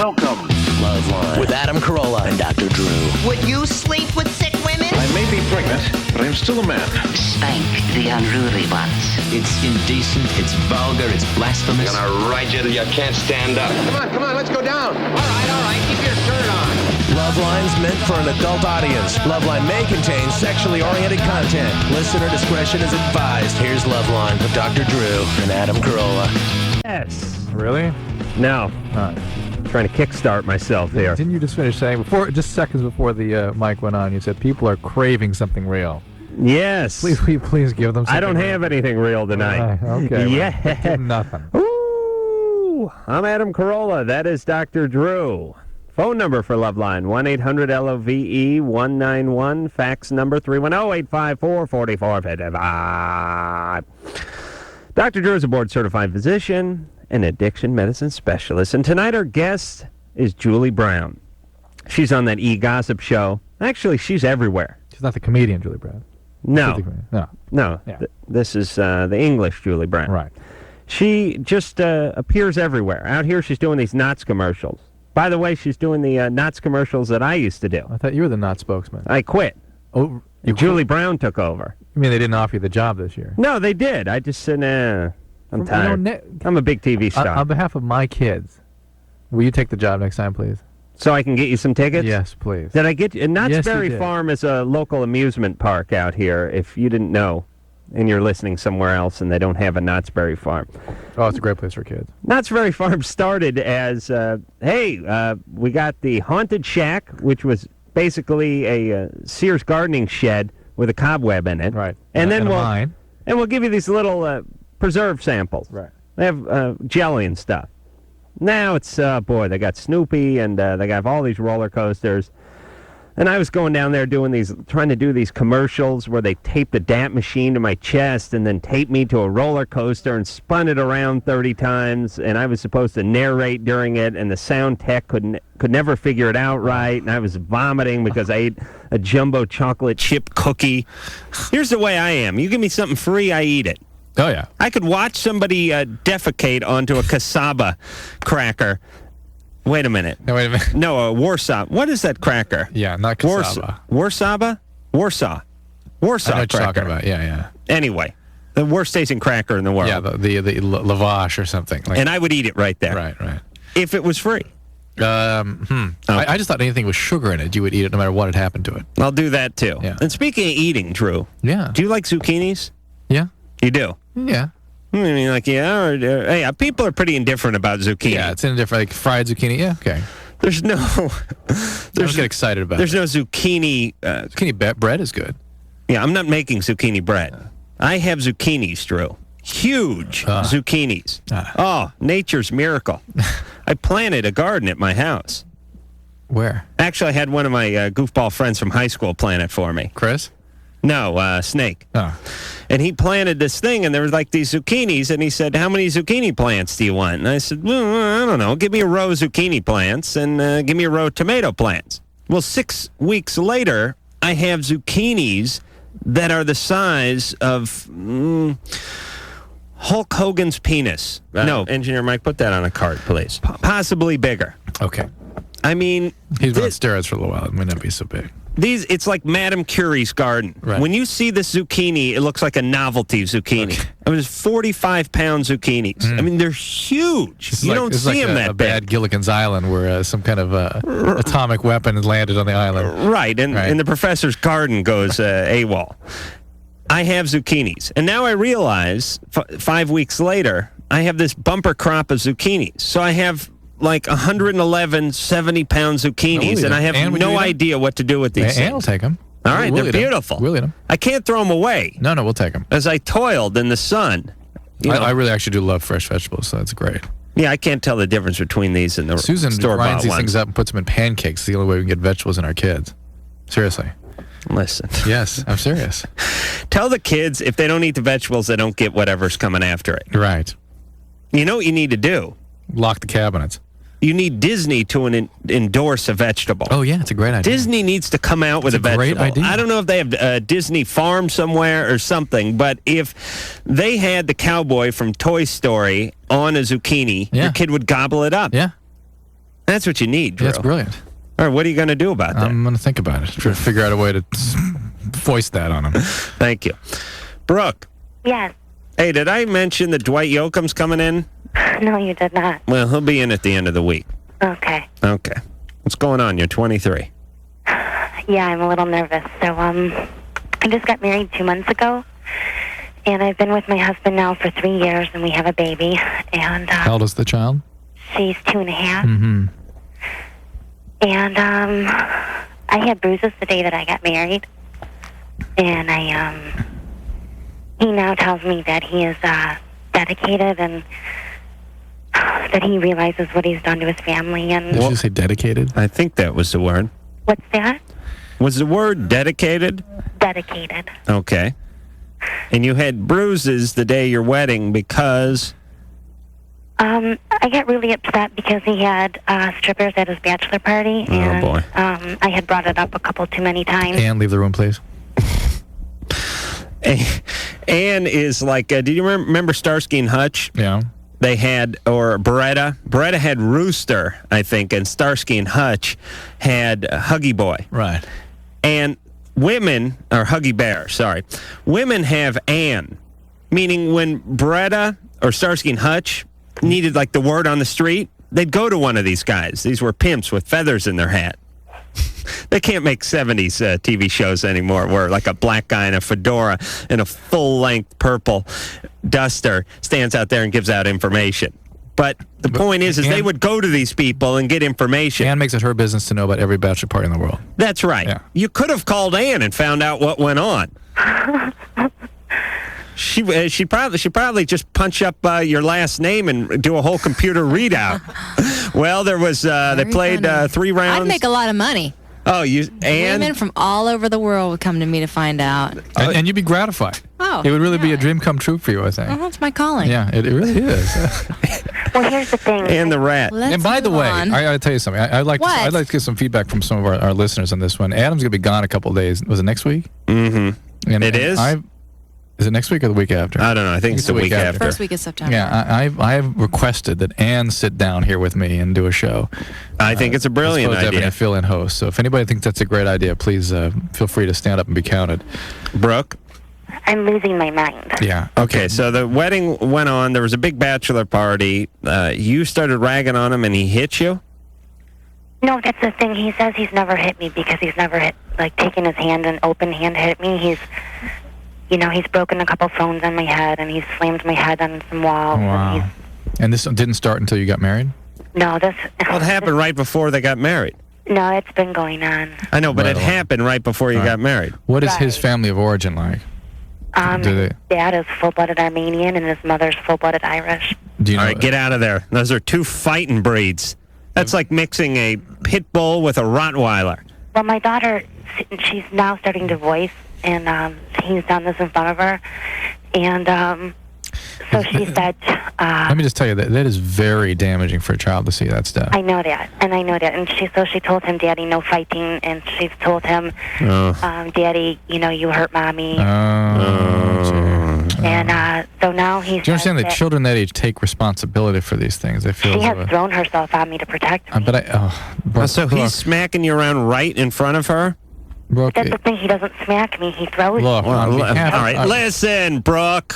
Welcome to LoveLine with Adam Carolla and Dr. Drew. Would you sleep with sick women? I may be pregnant, but I am still a man. Spank the unruly ones. It's indecent, it's vulgar, it's blasphemous. I'm gonna ride you till you can't stand up. Come on, let's go down. All right, keep your shirt on. LoveLine's meant for an adult audience. LoveLine may contain sexually oriented content. Listener discretion is advised. Here's LoveLine with Dr. Drew and Adam Carolla. Yes. Really? No. Trying to kickstart myself here. Didn't you just finish saying, just seconds before the mic went on, you said people are craving something real. Yes. Please give them something I don't have anything real tonight. Okay. Yeah. Well, give them nothing. Ooh, I'm Adam Carolla. That is Dr. Drew. Phone number for LoveLine, 1-800-LOVE-191. Fax number 310-854-4455. Dr. Drew is a board-certified physician and addiction medicine specialist. And tonight our guest is Julie Brown. She's on that E-Gossip show. Actually, she's everywhere. She's not the comedian, Julie Brown. No. Yeah. This is the English Julie Brown. Right. She just appears everywhere. Out here, she's doing these Knott's commercials. By the way, she's doing the Knott's commercials that I used to do. I thought you were the Knott spokesman. I quit. Oh, Julie Brown took over. You mean they didn't offer you the job this year? No, they did. I just said, I'm tired. I'm a big TV star. On behalf of my kids, will you take the job next time, please? So I can get you some tickets? Yes, please. Did I get you? And Knott's Yes, you Berry did. Farm is a local amusement park out here, if you didn't know, and you're listening somewhere else and they don't have a Knott's Berry Farm. Oh, it's a great place for kids. Knott's Berry Farm started as, we got the Haunted Shack, which was basically a Sears gardening shed with a cobweb in it. Right. And then we'll give you these little preserve samples. Right. They have jelly and stuff. Now it's, they got Snoopy and they got all these roller coasters. And I was going down there trying to do these commercials where they taped a DAT machine to my chest and then taped me to a roller coaster and spun it around 30 times. And I was supposed to narrate during it, and the sound tech could never figure it out right. And I was vomiting because I ate a jumbo chocolate chip cookie. Here's the way I am. You give me something free, I eat it. Oh, yeah. I could watch somebody defecate onto a cassava cracker. Wait a minute. No, wait a minute. No, a Warsaw. What is that cracker? Yeah, not cassava. Warsaw I know what you're cracker. talking about. Yeah. Anyway, the worst tasting cracker in the world. Yeah, the lavash or something. And I would eat it right there. Right. If it was free. I just thought anything with sugar in it, you would eat it no matter what had happened to it. I'll do that too. Yeah. And speaking of eating, Drew. Yeah. Do you like zucchinis? Yeah. You do? Yeah. I mean, people are pretty indifferent about zucchini. Yeah, it's indifferent. Like fried zucchini. Yeah, okay. There's no... Don't get excited about There's it. no zucchini... Zucchini bread is good. Yeah, I'm not making zucchini bread. I have zucchinis, Drew. Huge zucchinis. Oh, nature's miracle. I planted a garden at my house. Where? Actually, I had one of my goofball friends from high school plant it for me. Chris? No, Snake. Oh. And he planted this thing, and there was like these zucchinis, and he said, how many zucchini plants do you want? And I said, well, I don't know. Give me a row of zucchini plants, and give me a row of tomato plants. Well, 6 weeks later, I have zucchinis that are the size of Hulk Hogan's penis. No, Engineer Mike, put that on a cart, please. Possibly bigger. Okay. I mean... He's been on steroids for a little while. It might not be so big. It's like Madame Curie's garden. Right. When you see this zucchini, it looks like a novelty zucchini. Okay. It was 45-pound zucchinis. I mean, they're huge. You don't see them that a big. bad Gilligan's Island where some kind of atomic weapon has landed on the island. Right, and the professor's garden goes AWOL. I have zucchinis. And now I realize, 5 weeks later, I have this bumper crop of zucchinis. So I have... like 111 70-pound zucchinis, and I have no idea what to do with these things. We'll take them. All right, they're beautiful. We'll eat them. I can't throw them away. No, we'll take them. As I toiled in the sun. I really actually do love fresh vegetables, so that's great. Yeah, I can't tell the difference between these and the Susan store-bought grinds these ones. things up and puts them in pancakes. It's the only way we can get vegetables in our kids. Seriously. Listen. Yes, I'm serious. Tell the kids if they don't eat the vegetables, they don't get whatever's coming after it. Right. You know what you need to do? Lock the cabinets. You need Disney to endorse a vegetable. Oh, yeah, it's a great idea. Disney needs to come out with a vegetable. Great idea. I don't know if they have a Disney farm somewhere or something, but if they had the cowboy from Toy Story on a zucchini, your kid would gobble it up. Yeah. That's what you need, Drew. That's brilliant. All right, what are you going to do about that? I'm going to think about it. Try to figure out a way to foist that on him. Thank you. Brooke. Yes. Hey, did I mention that Dwight Yoakam's coming in? No, you did not. Well, he'll be in at the end of the week. Okay. Okay. What's going on? You're 23. Yeah, I'm a little nervous. So, I just got married 2 months ago, and I've been with my husband now for 3 years, and we have a baby. And How old is the child? she's 2.5. Mm-hmm. And I had bruises the day that I got married, and he now tells me that he is dedicated and that he realizes what he's done to his family. And Did you say dedicated? I think that was the word. what's that? Was the word dedicated? Dedicated. Okay. And you had bruises the day of your wedding because... I got really upset because he had strippers at his bachelor party, Oh, and boy. I had brought it up a couple too many times. And leave the room, please. Anne is like, did you remember Starsky and Hutch? Yeah. They had, or Beretta. Beretta had Rooster, I think, and Starsky and Hutch had Huggy Boy. Right. And women, or Huggy Bear, sorry. Women have Ann, meaning when Beretta or Starsky and Hutch needed like the word on the street, they'd go to one of these guys. These were pimps with feathers in their hat. They can't make 70s TV shows anymore where like a black guy in a fedora and a full-length purple duster stands out there and gives out information. But the point is they would go to these people and get information. Anne makes it her business to know about every bachelor party in the world. That's right. Yeah. You could have called Ann and found out what went on. She probably just punch up your last name and do a whole computer readout. Well, there was they played 3 rounds. I'd make a lot of money. Oh, Ann? Women from all over the world would come to me to find out. And you'd be gratified. Oh, It would really be yeah. a dream come true for you, I think. That's my calling. Yeah, it really is. Well, here's the thing. And the rat. Let's And by the move way, on. I got to tell you something. I'd like to get some feedback from some of our listeners on this one. Adam's going to be gone a couple of days. Was it next week? Mm-hmm. And Is? Is it next week or the week after? I don't know. I think it's the week after. First week of September. Yeah, I've requested that Ann sit down here with me and do a show. I think it's a brilliant As opposed to having idea. a fill-in host. So if anybody thinks that's a great idea, please feel free to stand up and be counted. Brooke? I'm losing my mind. Yeah. Okay, so the wedding went on. There was a big bachelor party. You started ragging on him and he hit you? No, that's the thing. He says he's never hit me because he's never taken his hand and open hand hit me. He's broken a couple phones on my head, and he's slammed my head on some walls. Wow. And this didn't start until you got married? No, this... Well, it happened right before they got married. No, it's been going on. I know, but Right it on. happened right before you Right. got married. What is his Right. family of origin like? Do His dad is full-blooded Armenian, and his mother's full-blooded Irish. Do you know? All right, get out of there. Those are 2 fighting breeds. That's like mixing a pit bull with a Rottweiler. Well, my daughter, she's now starting to voice, and he's done this in front of her. And so she said... Let me just tell you that is very damaging for a child to see that stuff. I know that. And she told him, Daddy, no fighting, and she's told him, Daddy, you hurt Mommy. And so now he's... Do you understand that children that age take responsibility for these things? They feel She has thrown herself at me to protect me. Brooke, So he's smacking you around right in front of her? Brooke, That's the thing. He doesn't smack me. He throws look, me. on All behalf of- right, listen, Brooke.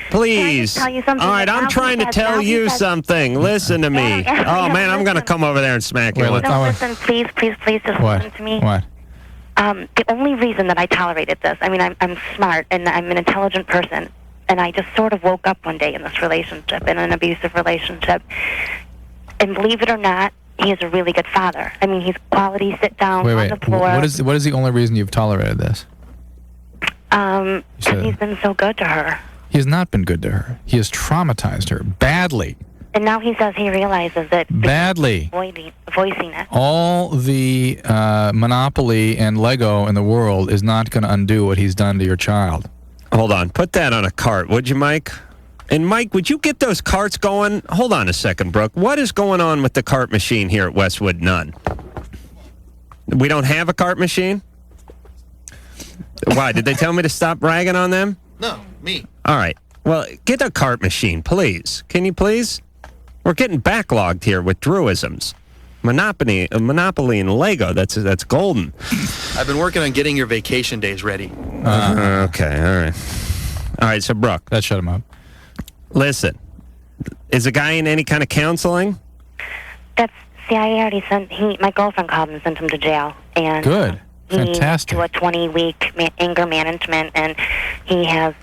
Please. Can I just tell you something? All right, I'm Now trying to he tell says- you something. Listen to me. Adam, Oh, man, I'm going to listen. come over there and smack you. Wait, let's- No, listen, please, just What? listen to me. What? The only reason that I tolerated this, I mean, I'm smart and I'm an intelligent person, and I just sort of woke up one day in this relationship, in an abusive relationship, and believe it or not, he is a really good father. I mean, he's quality sit down Wait. on the floor. What is the only reason you've tolerated this? And he's been so good to her. He has not been good to her. He has traumatized her badly. And now he says he realizes that Badly. voicing it. All the Monopoly and Lego in the world is not going to undo what he's done to your child. Hold on. Put that on a cart, would you, Mike? And, Mike, would you get those carts going? Hold on a second, Brooke. What is going on with the cart machine here at Westwood? None. We don't have a cart machine? Why? Did they tell me to stop ragging on them? No, me. All right. Well, get a cart machine, please. Can you please? We're getting backlogged here with Drewisms. Monopoly and Lego. That's golden. I've been working on getting your vacation days ready. Okay, all right. So Brooke, That shut him up. listen, is the guy in any kind of counseling? See, I already my girlfriend called and sent him to jail. And Good. he Fantastic. to a 20-week anger management, and he has,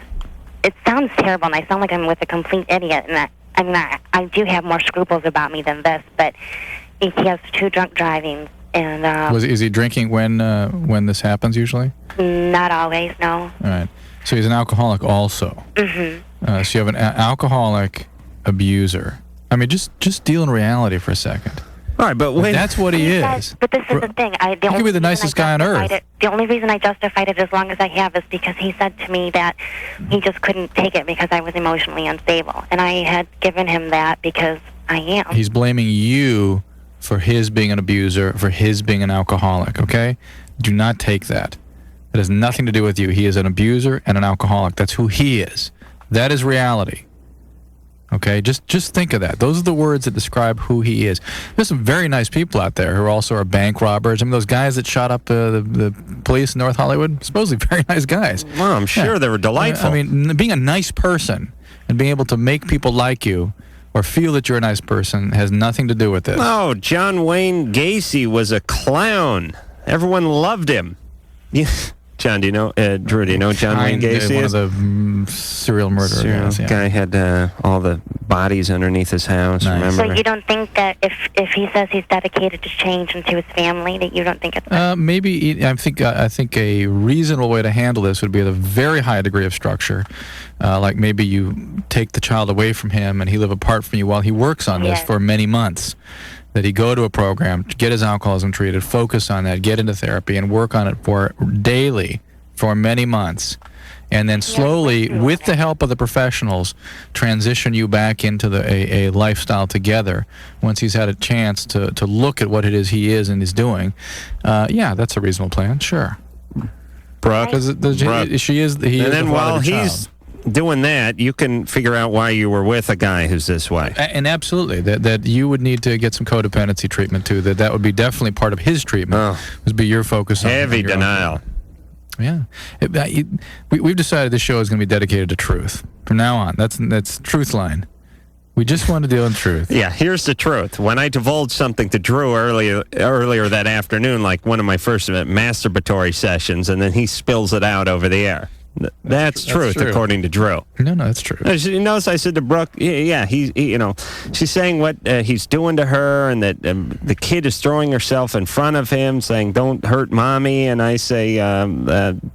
it sounds terrible, and I sound like I'm with a complete idiot, and I do have more scruples about me than this, but he has 2 drunk drivings, and Is he drinking when this happens usually? not always, no. All right. So he's an alcoholic also. Mm-hmm. So you have an alcoholic abuser. I mean, just deal in reality for a second. All right, but wait. That's what he is. But this is the thing. He could be the nicest guy on earth. The only reason I justified it as long as I have is because he said to me that he just couldn't take it because I was emotionally unstable. And I had given him that because I am. He's blaming you for his being an abuser, for his being an alcoholic, okay? Do not take that. It has nothing to do with you. He is an abuser and an alcoholic. That's who he is. That is reality. Okay, just think of that. Those are the words that describe who he is. There's some very nice people out there who also are bank robbers. I mean, those guys that shot up the police in North Hollywood, supposedly very nice guys. Well, I'm sure they were delightful. I mean, being a nice person and being able to make people like you or feel that you're a nice person has nothing to do with this. No, John Wayne Gacy was a clown. Everyone loved him. John, do you know, Drew, do you know John Wayne Gacy one is? of the serial murderer guys, yeah. Guy had all the bodies underneath his house, Nice. remember? So you don't think that if he says he's dedicated to change and to his family, that you don't think it's... Maybe I think a reasonable way to handle this would be with a very high degree of structure. Like maybe you take the child away from him and he live apart from you while he works on this for many months. That he go to a program, get his alcoholism treated, focus on that, get into therapy, and work on it for daily for many months. And then slowly, with the help of the professionals, transition you back into a lifestyle together once he's had a chance to look at what it is he is and is doing. Yeah, that's a reasonable plan, sure. Brooke, she is. He and is then the father while of the he's child. doing that, you can figure out why you were with a guy who's this way. And absolutely, that you would need to get some codependency treatment too. That would be definitely part of his treatment. Would be your focus on Heavy your own denial. Yeah, we've decided this show is going to be dedicated to truth from now on. That's Truth Line. We just want to deal in truth. Yeah, here's the truth. When I divulged something to Drew earlier that afternoon, like one of my first masturbatory sessions, and then he spills it out over the air. That's truth, according to Drew. No, that's true. You notice I said to Brooke, she's saying what he's doing to her, and that the kid is throwing herself in front of him, saying, "Don't hurt mommy." And I say,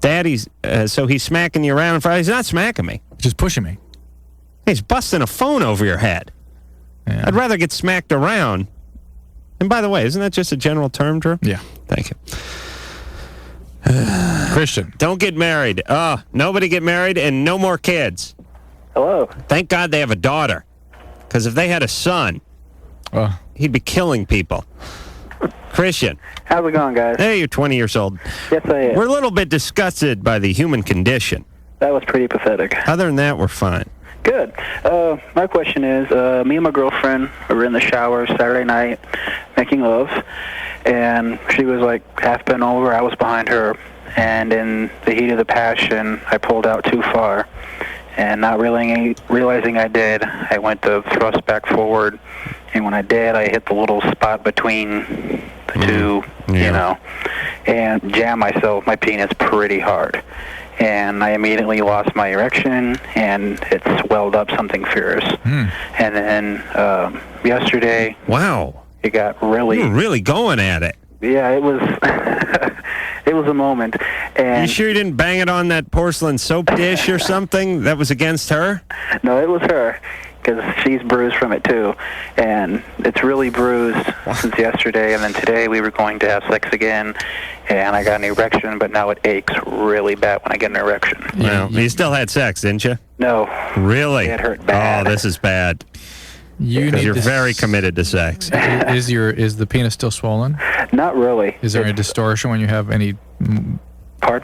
"Daddy's," so he's smacking you around in front. He's not smacking me. Just pushing me. He's busting a phone over your head. Yeah. I'd rather get smacked around. And by the way, isn't that just a general term, Drew? Yeah. Thank you. Christian. Don't get married. Nobody get married and no more kids. Hello. Thank God they have a daughter. Because if they had a son, he'd be killing people. Christian. How's it going, guys? Hey, you're 20 years old. Yes, I am. We're a little bit disgusted by the human condition. That was pretty pathetic. Other than that, we're fine. Good. My question is, me and my girlfriend were in the shower Saturday night making love, and she was like half bent over. I was behind her, and in the heat of the passion, I pulled out too far, and not realizing I did, I went to thrust back forward, and when I did, I hit the little spot between the two, and jammed myself, my penis, pretty hard. And I immediately lost my erection, and it swelled up something fierce. And then yesterday, wow, it got really... You were really going at it. Yeah, it was... it was a moment. And you sure you didn't bang it on that porcelain soap dish or something that was against her? No, it was her, because she's bruised from it too. And it's really bruised since yesterday, and then today we were going to have sex again, and I got an erection, but now it aches really bad when I get an erection. Well, you still had sex, didn't you? No. Really? It hurt bad. Oh, this is bad. You're very committed to sex. Is the penis still swollen? Not really. Is there any distortion when you have any... Part?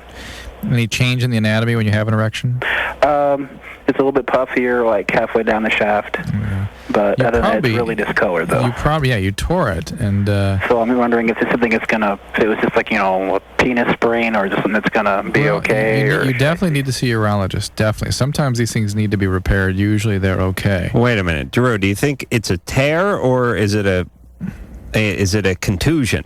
Any change in the anatomy when you have an erection? It's a little bit puffier, like halfway down the shaft. Yeah. But other than that, it's really discolored, though. You tore it, and so I'm wondering if it's something that's if it was just like, a penis sprain or just something that's gonna be okay. You definitely need to see a urologist. Definitely. Sometimes these things need to be repaired. Usually they're okay. Wait a minute, Drew. Do you think it's a tear or is it a contusion?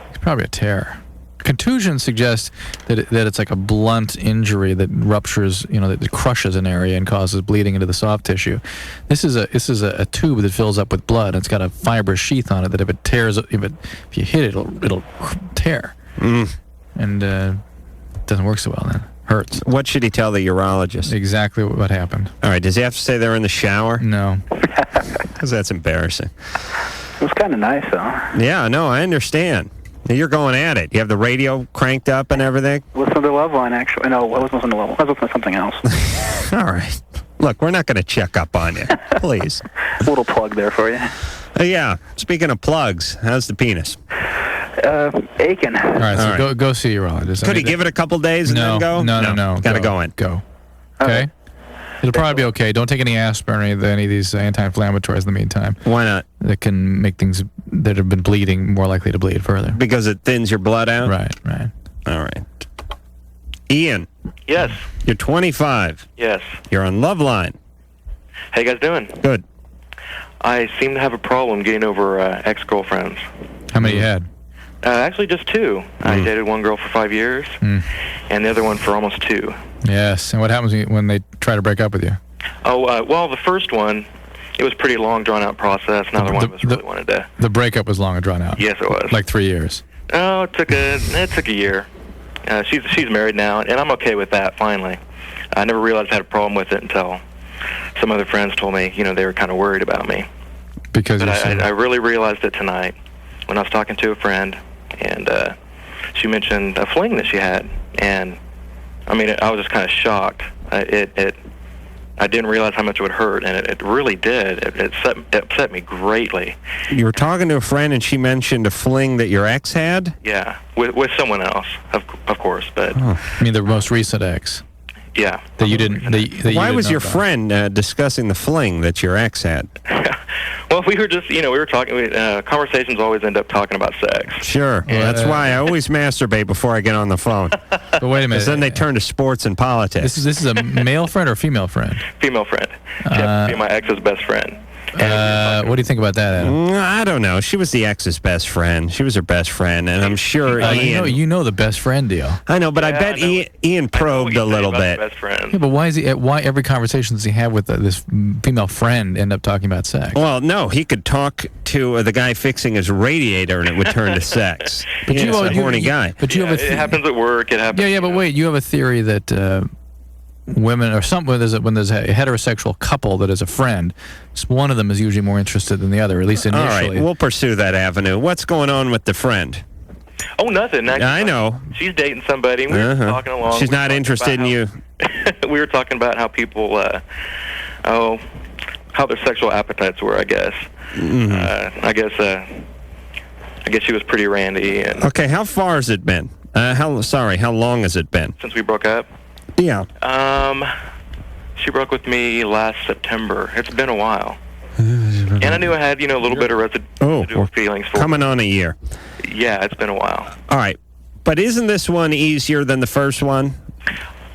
It's probably a tear. Contusion suggests that it's like a blunt injury that ruptures, that crushes an area and causes bleeding into the soft tissue. This is a tube that fills up with blood. It's got a fibrous sheath on it that if it tears, if you hit it, it'll tear. And it doesn't work so well then. Hurts. What should he tell the urologist? Exactly what happened. All right. Does he have to stay there in the shower? No. Because that's embarrassing. It was kind of nice, though. Yeah, no, I understand. You're going at it. You have the radio cranked up and everything? Listen to the LoveLine, actually. No, I wasn't listening to LoveLine. I was listening to something else. All right. Look, we're not going to check up on you. Please. A little plug there for you. Yeah. Speaking of plugs, how's the penis? Aching. All right, so go see your urologist. Could he give it a couple days and then go? No. Got to go in. Go. Okay? It'll probably be okay. Don't take any aspirin or any of these anti-inflammatories in the meantime. Why not? That can make things that have been bleeding more likely to bleed further. Because it thins your blood out? Right. All right. Ian. Yes. You're 25. Yes. You're on LoveLine. How you guys doing? Good. I seem to have a problem getting over ex-girlfriends. How many you had? Actually, just 2. I dated one girl for 5 years, and the other one for almost 2. Yes. And what happens when they try to break up with you? Oh, well, the first one, it was a pretty long, drawn-out process. Another one was really wanted to... The breakup was long and drawn out? Yes, it was. Like 3 years? Oh, it took a year. She's married now, and I'm okay with that, finally. I never realized I had a problem with it until some other friends told me, they were kind of worried about me. But I really realized it tonight when I was talking to a friend, and she mentioned a fling that she had, and I was just kind of shocked. I didn't realize how much it would hurt, and it really did. It upset me greatly. You were talking to a friend, and she mentioned a fling that your ex had? Yeah, with someone else, of course, but... I mean, the most recent ex? Yeah. That you didn't... Why was your friend discussing the fling that your ex had? Well, we were just, we were talking, conversations always end up talking about sex. Sure. Well, that's why I always masturbate before I get on the phone. But wait a minute. Because then they turn to sports and politics. This is a male friend or a female friend? Female friend. She happens to be my ex's best friend. What do you think about that, Adam? I don't know. She was the ex's best friend. She was her best friend, and I'm sure Ian... You know the best friend deal. I know, but I bet Ian probed a little bit. Best friend. Yeah, but why every conversation does he have with this female friend end up talking about sex? Well, no, he could talk to the guy fixing his radiator, and it would turn to sex. But he's a horny guy. But you have it happens at work. It happens. Yeah, but wait, you have a theory that... women, or when there's a heterosexual couple that is a friend, one of them is usually more interested than the other, at least initially. All right, we'll pursue that avenue. What's going on with the friend? Oh, nothing. I know. She's dating somebody. We were talking along. She's not interested in you. We were talking about how people, how their sexual appetites were, I guess. I guess she was pretty randy. And okay, how far has it been? How long has it been? Since we broke up? Yeah. She broke with me last September. It's been a while. And I knew I had, a little bit of residual feelings for coming on a year. Yeah, it's been a while. All right. But isn't this one easier than the first one?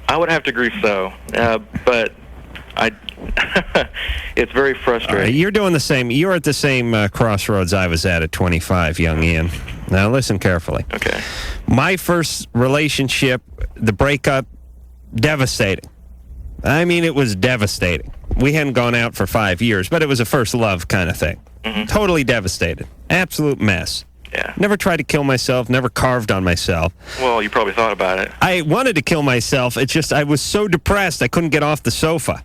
I would have to agree so. But it's very frustrating. You're doing the same. You're at the same crossroads I was at 25, young Ian. Now listen carefully. Okay. My first relationship, the breakup, devastating. I mean, it was devastating. We hadn't gone out for 5 years, but it was a first love kind of thing. Totally devastated. Absolute mess. Yeah. Never tried to kill myself, never carved on myself. Well, you probably thought about it. I wanted to kill myself. It's just I was so depressed I couldn't get off the sofa.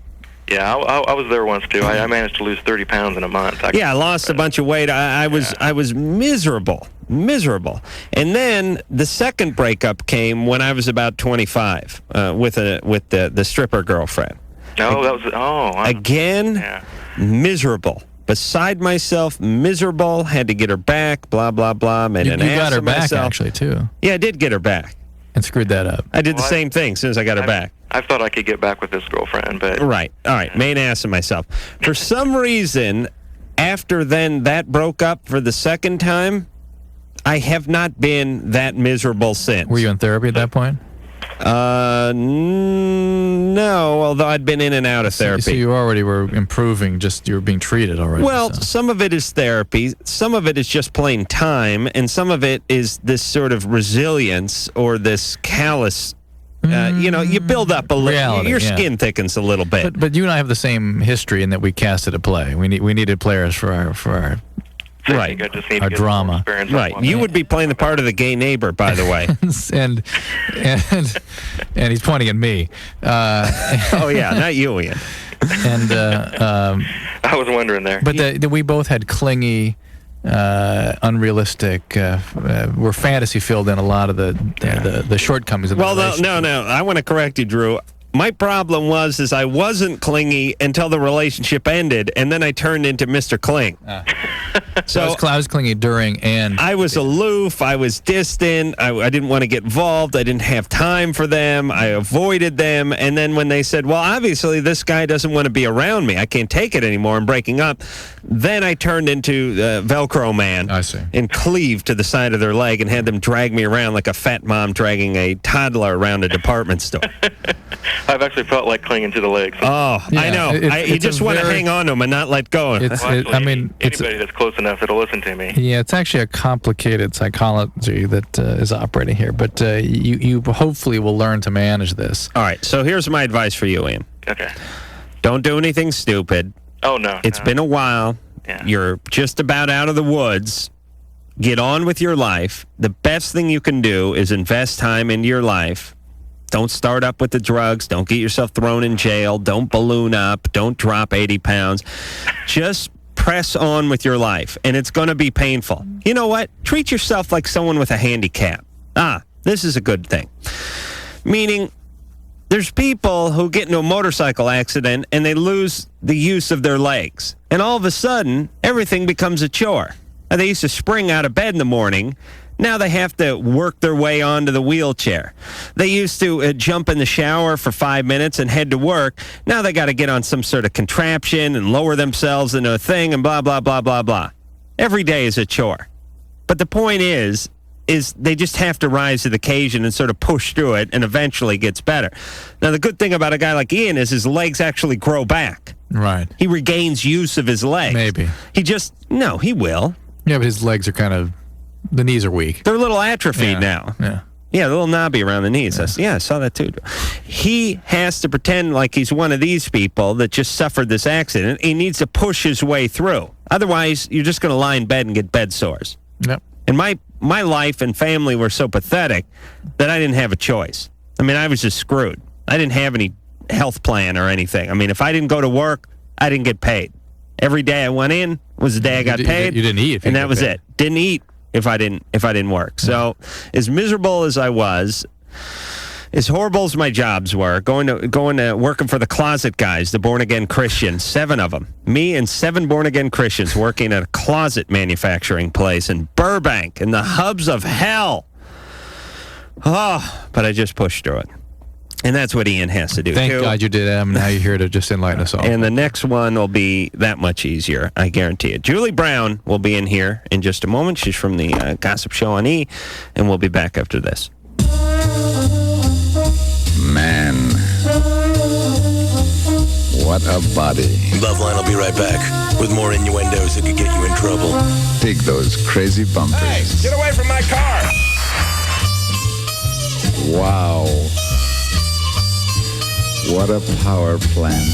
Yeah, I was there once, too. I managed to lose 30 pounds in a month. I lost a bunch of weight. I was miserable. And then the second breakup came when I was about 25 with the stripper girlfriend. Again, miserable. Beside myself, miserable. Had to get her back. Blah blah blah. Made an ass got her of back myself. actually too. Yeah, I did get her back. And screwed that up. I did the same thing as soon as I got her back. I thought I could get back with this girlfriend, but... Right. All right. Main ass of myself. For some reason, after then that broke up for the second time, I have not been that miserable since. Were you in therapy at that point? No, although I'd been in and out of therapy. So you already were improving, just you were being treated already. Well, some of it is therapy, some of it is just plain time, and some of it is this sort of resilience or this callous, you build up a little, your skin thickens a little bit. But you and I have the same history in that we casted a play. We needed players for our right. Our drama. Right. You would be playing the part of the gay neighbor, by the way. and he's pointing at me. Oh, yeah, not you, Ian. And I was wondering there. But we both had clingy, unrealistic, were fantasy filled in a lot of the shortcomings of the relationship. No. I want to correct you, Drew. My problem was I wasn't clingy until the relationship ended, and then I turned into Mr. Cling. So I was clingy during and... I was aloof. I was distant. I didn't want to get involved. I didn't have time for them. I avoided them. And then when they said, well, obviously this guy doesn't want to be around me, I can't take it anymore, I'm breaking up, then I turned into Velcro Man. I see. And cleaved to the side of their leg and had them drag me around like a fat mom dragging a toddler around a department store. I've actually felt like clinging to the legs. Oh, yeah, I know. You just want to hang on to them and not let go. Anybody that's close enough that'll listen to me. Yeah, it's actually a complicated psychology that is operating here, but you hopefully will learn to manage this. All right, so here's my advice for you, Ian. Okay. Don't do anything stupid. Oh, no. It's been a while. Yeah. You're just about out of the woods. Get on with your life. The best thing you can do is invest time into your life. Don't start up with the drugs. Don't get yourself thrown in jail. Don't balloon up. Don't drop 80 pounds. Just press on with your life, and it's going to be painful. You know what? Treat yourself like someone with a handicap. This is a good thing. Meaning, there's people who get into a motorcycle accident, and they lose the use of their legs. And all of a sudden, everything becomes a chore. They used to spring out of bed in the morning. Now they have to work their way onto the wheelchair. They used to jump in the shower for 5 minutes and head to work. Now they got to get on some sort of contraption and lower themselves into a thing and blah, blah, blah, blah, blah. Every day is a chore. But the point is they just have to rise to the occasion and sort of push through it, and eventually gets better. Now, the good thing about a guy like Ian is his legs actually grow back. Right. He regains use of his legs. Maybe. He will. Yeah, but his legs are kind of... The knees are weak. They're a little atrophied now. Yeah. Yeah, a little knobby around the knees. I saw that too. He has to pretend like he's one of these people that just suffered this accident. He needs to push his way through. Otherwise, you're just going to lie in bed and get bed sores. Yep. And my life and family were so pathetic that I didn't have a choice. I mean, I was just screwed. I didn't have any health plan or anything. I mean, if I didn't go to work, I didn't get paid. Every day I went in was the day I got paid. You didn't eat. And that was it. Didn't eat if I didn't work. So as miserable as I was, as horrible as my jobs were, going to working for the Closet Guys, the born-again Christians, 7 of them. Me and 7 born-again Christians working at a closet manufacturing place in Burbank, in the hubs of hell. Oh, but I just pushed through it. And that's what Ian has to do, Thank too. God you did, Adam. Now you're here to just enlighten us all. And the next one will be that much easier, I guarantee it. Julie Brown will be in here in just a moment. She's from the Gossip Show on E, and we'll be back after this. Man, what a body. LoveLine will be right back with more innuendos that could get you in trouble. Dig those crazy bumpers. Hey, get away from my car! Wow. What a power plant.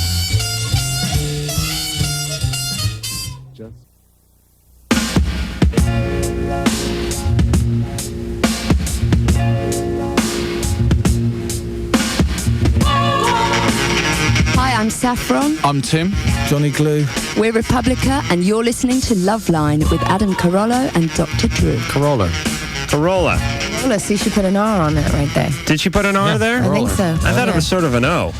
Hi, I'm Saffron. I'm Tim. Johnny Glue. We're Republica, and you're listening to Loveline with Adam Carollo and Dr. Drew. Corolla. Corolla. Corolla, see, she put an R on it right there. Did she put an R there? I think so. I thought it was sort of an O.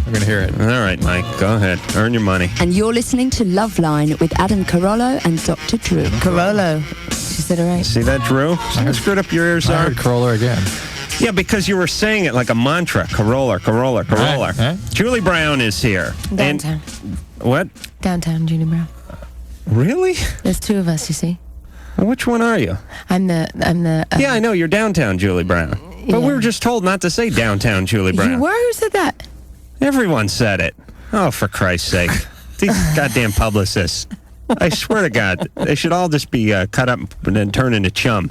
We're going to hear it. All right, Mike, go ahead. Earn your money. And you're listening to Loveline with Adam Carollo and Dr. Drew. Carollo. She said it right. See that, Drew? I screwed up your ears I there. heard Corolla again. Yeah, because you were saying it like a mantra. Corolla, Corolla, Corolla. Julie Brown is here. Downtown. What? Downtown, Julie Brown. Really? There's two of us, you see. Well, which one are you? I'm the. Yeah, I know. You're downtown Julie Brown. But we were just told not to say downtown Julie Brown. You were? Who said that? Everyone said it. Oh, for Christ's sake. These goddamn publicists. I swear to God, they should all just be cut up and then turn into chum.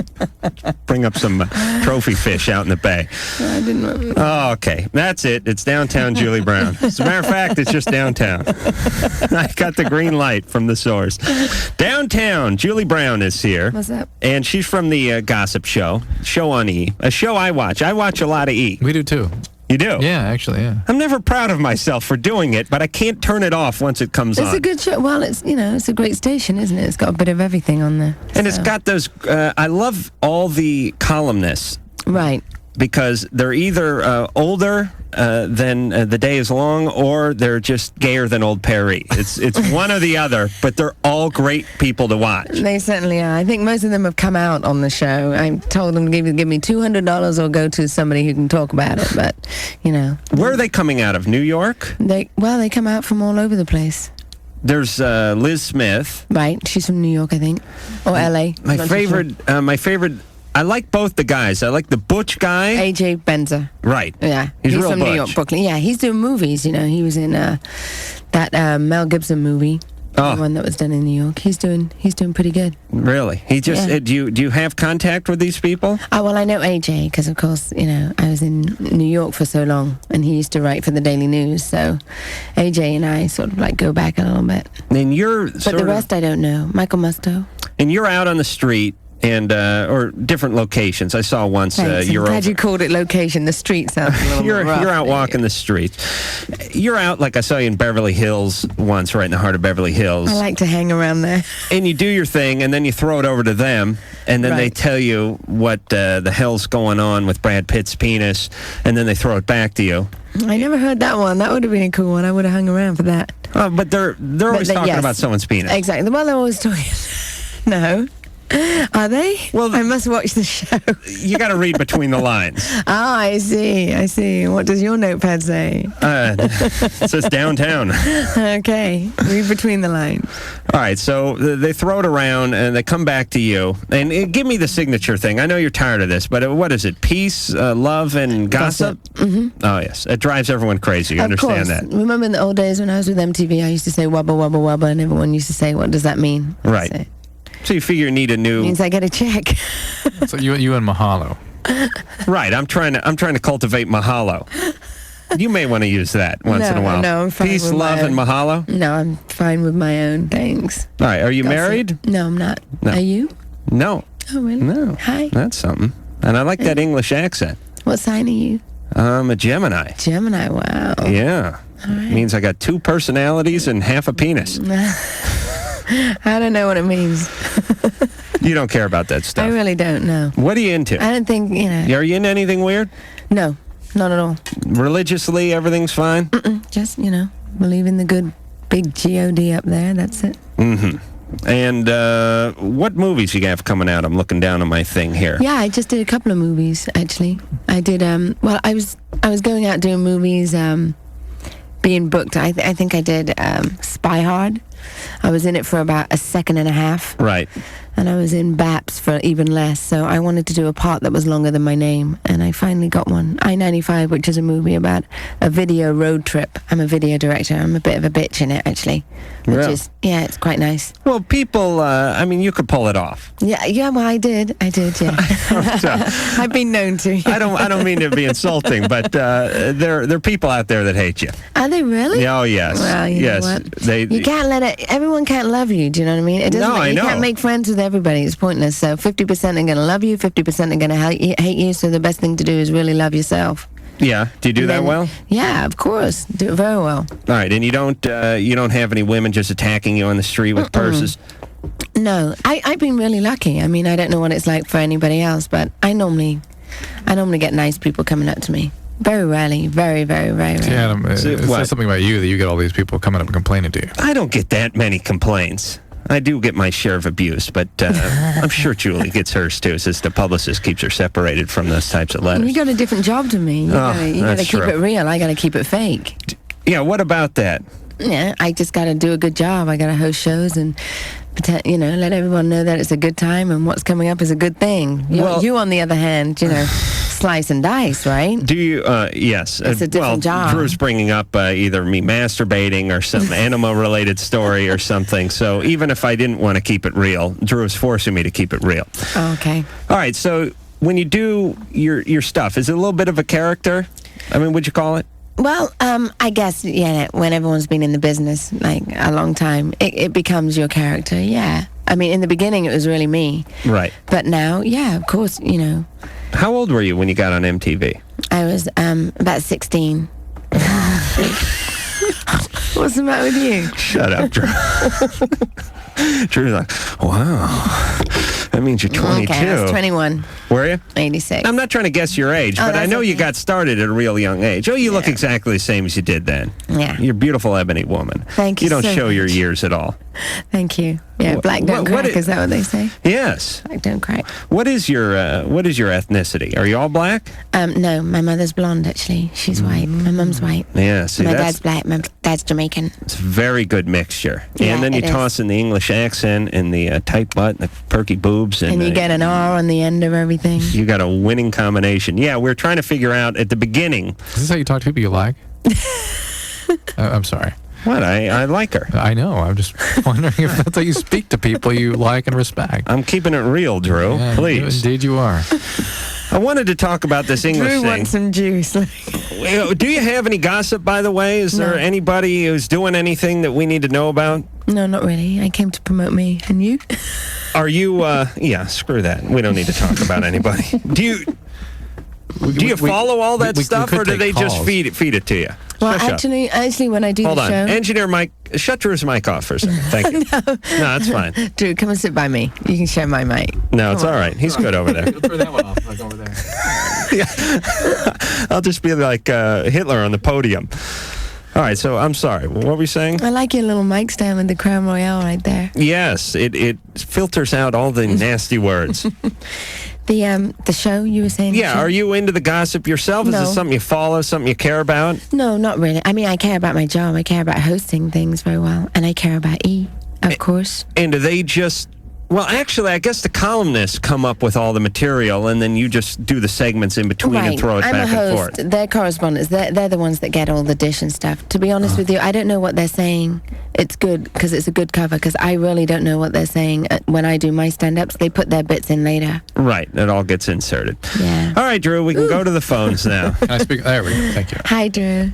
Bring up some trophy fish out in the bay. I didn't know. Oh, okay. That's it. It's downtown Julie Brown. As a matter of fact, it's just downtown. I got the green light from the source. Downtown Julie Brown is here. What's up? And she's from the Gossip Show on E. A show I watch. I watch a lot of E. We do too. You do? Yeah, actually, yeah. I'm never proud of myself for doing it, but I can't turn it off once it comes on. It's a good show. Well, it's a great station, isn't it? It's got a bit of everything on there. And it's got those, I love all the columnists. Right. Because they're either older than the day is long, or they're just gayer than old Perry. It's one or the other, but they're all great people to watch. They certainly are. I think most of them have come out on the show. I told them to give me $200 or go to somebody who can talk about it, but, Where are they coming out of? New York? They come out from all over the place. There's Liz Smith. Right. She's from New York, I think. Or L.A. My favorite... I like both the guys. I like the Butch guy. AJ Benzer. Right. Yeah. He's real from Butch. New York, Brooklyn. Yeah, he's doing movies. He was in that Mel Gibson movie. The one that was done in New York. He's doing pretty good. Really? He just do you have contact with these people? Oh, well, I know AJ because, of course, I was in New York for so long, and he used to write for the Daily News. So AJ and I sort of like go back a little bit. And you're but the rest I don't know. Michael Musto. And you're out on the street. And or different locations. I saw once I'm glad you called it location. The street sounds a little you're rough. You're out walking the streets. You're out, like I saw you in Beverly Hills once, right in the heart of Beverly Hills. I like to hang around there. And you do your thing, and then you throw it over to them, and then they tell you what the hell's going on with Brad Pitt's penis, and then they throw it back to you. I never heard that one. That would have been a cool one. I would have hung around for that. But they're always talking about someone's penis. Exactly. Well, they're always talking. No. Are they? Well, I must watch the show. You got to read between the lines. Ah, I see. What does your notepad say? It says downtown. Okay, read between the lines. All right, so they throw it around and they come back to you. And give me the signature thing. I know you're tired of this, but what is it? Peace, love, and gossip? Mm-hmm. Oh, yes. It drives everyone crazy. You understand that? Remember in the old days when I was with MTV, I used to say wubba, wubba, wubba, and everyone used to say, what does that mean? Right. So you figure you need a new... Means I get a check. So you and Mahalo. Right. I'm trying to cultivate Mahalo. You may want to use that once in a while. No, I'm fine. Peace, love, and Mahalo? No, I'm fine with my own. Thanks. All right. Are you married? No, I'm not. No. Are you? No. Oh, really? No. Hi. That's something. And I like that English accent. What sign are you? I'm a Gemini. Gemini, wow. Yeah. All right. Means I got 2 personalities and half a penis. I don't know what it means. You don't care about that stuff. I really don't know. What are you into? I don't think, Are you into anything weird? No, not at all. Religiously, everything's fine? Just, believe in the good big G-O-D up there. That's it. Mm-hmm. And what movies you have coming out? I'm looking down on my thing here. Yeah, I just did a couple of movies, actually. I did, I was going out doing movies, being booked. I think I did Spy Hard. I was in it for about a second and a half. Right. And I was in BAPS for even less, so I wanted to do a part that was longer than my name, and I finally got one. I-95, which is a movie about a video road trip. I'm a video director. I'm a bit of a bitch in it, actually. Which is, it's quite nice. Well, people, you could pull it off. Yeah, well, I did, yeah. I've been known to. I don't mean to be insulting, but there are people out there that hate you. Are they really? Oh, yes. Well, you know what? You can't let it, everyone can't love you, do you know what I mean? It doesn't, I know. You can't make friends with everybody, it's pointless. So 50% are going to love you, 50% are going to hate you, so the best thing to do is really love yourself. Yeah. Do you do that well? Yeah, of course. Do it very well. All right. And you don't have any women just attacking you on the street with purses? No. I've been really lucky. I mean, I don't know what it's like for anybody else, but I normally get nice people coming up to me. Very rarely. Very, very, very rarely. Yeah, Adam, it says something about you that you get all these people coming up and complaining to you. I don't get that many complaints. I do get my share of abuse, but I'm sure Julie gets hers too, since the publicist keeps her separated from those types of letters. You got a different job to me. You gotta keep it real. I gotta keep it fake. Yeah, what about that? Yeah, I just gotta do a good job. I gotta host shows and pretend, let everyone know that it's a good time and what's coming up is a good thing. You on the other hand, slice and dice, right? Do you? Yes. It's a different job. Drew's bringing up either me masturbating or some animal-related story or something. So even if I didn't want to keep it real, Drew's forcing me to keep it real. Oh, okay. All right. So when you do your stuff, is it a little bit of a character? I mean, would you call it? Well, I guess, when everyone's been in the business, like, a long time, it becomes your character, yeah. I mean, in the beginning, it was really me. Right. But now, yeah, of course, How old were you when you got on MTV? I was about 16. What's the matter with you? Shut up, Drew. Drew's like, wow. That means you're 22. Okay, I was 21. Were you? 86. I'm not trying to guess your age, but I know you got started at a real young age. Oh, you look exactly the same as you did then. Yeah. You're a beautiful ebony woman. Thank you. You don't so show much. your years at all. Thank you. Yeah, black don't crack. Is that what they say? Yes. Black don't crack. What is your ethnicity? Are you all black? No, my mother's blonde, actually. She's white. My mum's white. Yeah, see, my dad's black. My dad's Jamaican. It's a very good mixture. Yeah, and then you toss in the English accent and the tight butt and the perky boobs. And you get an R on the end of everything. You got a winning combination. Yeah, we're trying to figure out at the beginning. Is this how you talk to people you like? I'm sorry. What? I like her. I know. I'm just wondering if that's how you speak to people you like and respect. I'm keeping it real, Drew. Yeah, please. Indeed you are. I wanted to talk about this English Drew thing. wants some juice. Do you have any gossip, by the way? Is there anybody who's doing anything that we need to know about? No, not really. I came to promote me. And you? Are you, screw that. We don't need to talk about anybody. Do you follow all that stuff, or do they just feed it to you? Well, actually, when I do the show... Hold on. Engineer Mike, shut Drew's mic off for a second. Thank you. No, that's fine. Drew, come and sit by me. You can share my mic. No, it's all right. He's good over there. Turn that one off, like over there. Yeah. I'll just be like Hitler on the podium. All right, so I'm sorry. What were you saying? I like your little mic stand with the Crown Royale right there. Yes, it filters out all the nasty words. The show you were saying? Yeah, are you into the gossip yourself? Is this something you follow, something you care about? No, not really. I mean, I care about my job. I care about hosting things very well. And I care about of course. And do they just... Well, actually, I guess the columnists come up with all the material, and then you just do the segments in between and throw it back and forth. They're correspondents. They're the ones that get all the dish and stuff. To be honest with you, I don't know what they're saying. It's good because it's a good cover, because I really don't know what they're saying. When I do my stand-ups, they put their bits in later. Right. It all gets inserted. Yeah. All right, Drew, we can go to the phones now. Can I speak? There we go. Thank you. Hi, Drew.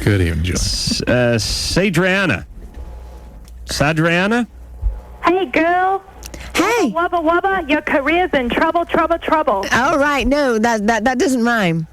Good evening, Joe. Sadriana. Sadriana? Hey, girl. Hey. Wubba, wubba, your career's in trouble, trouble, trouble. All right, no, that doesn't rhyme.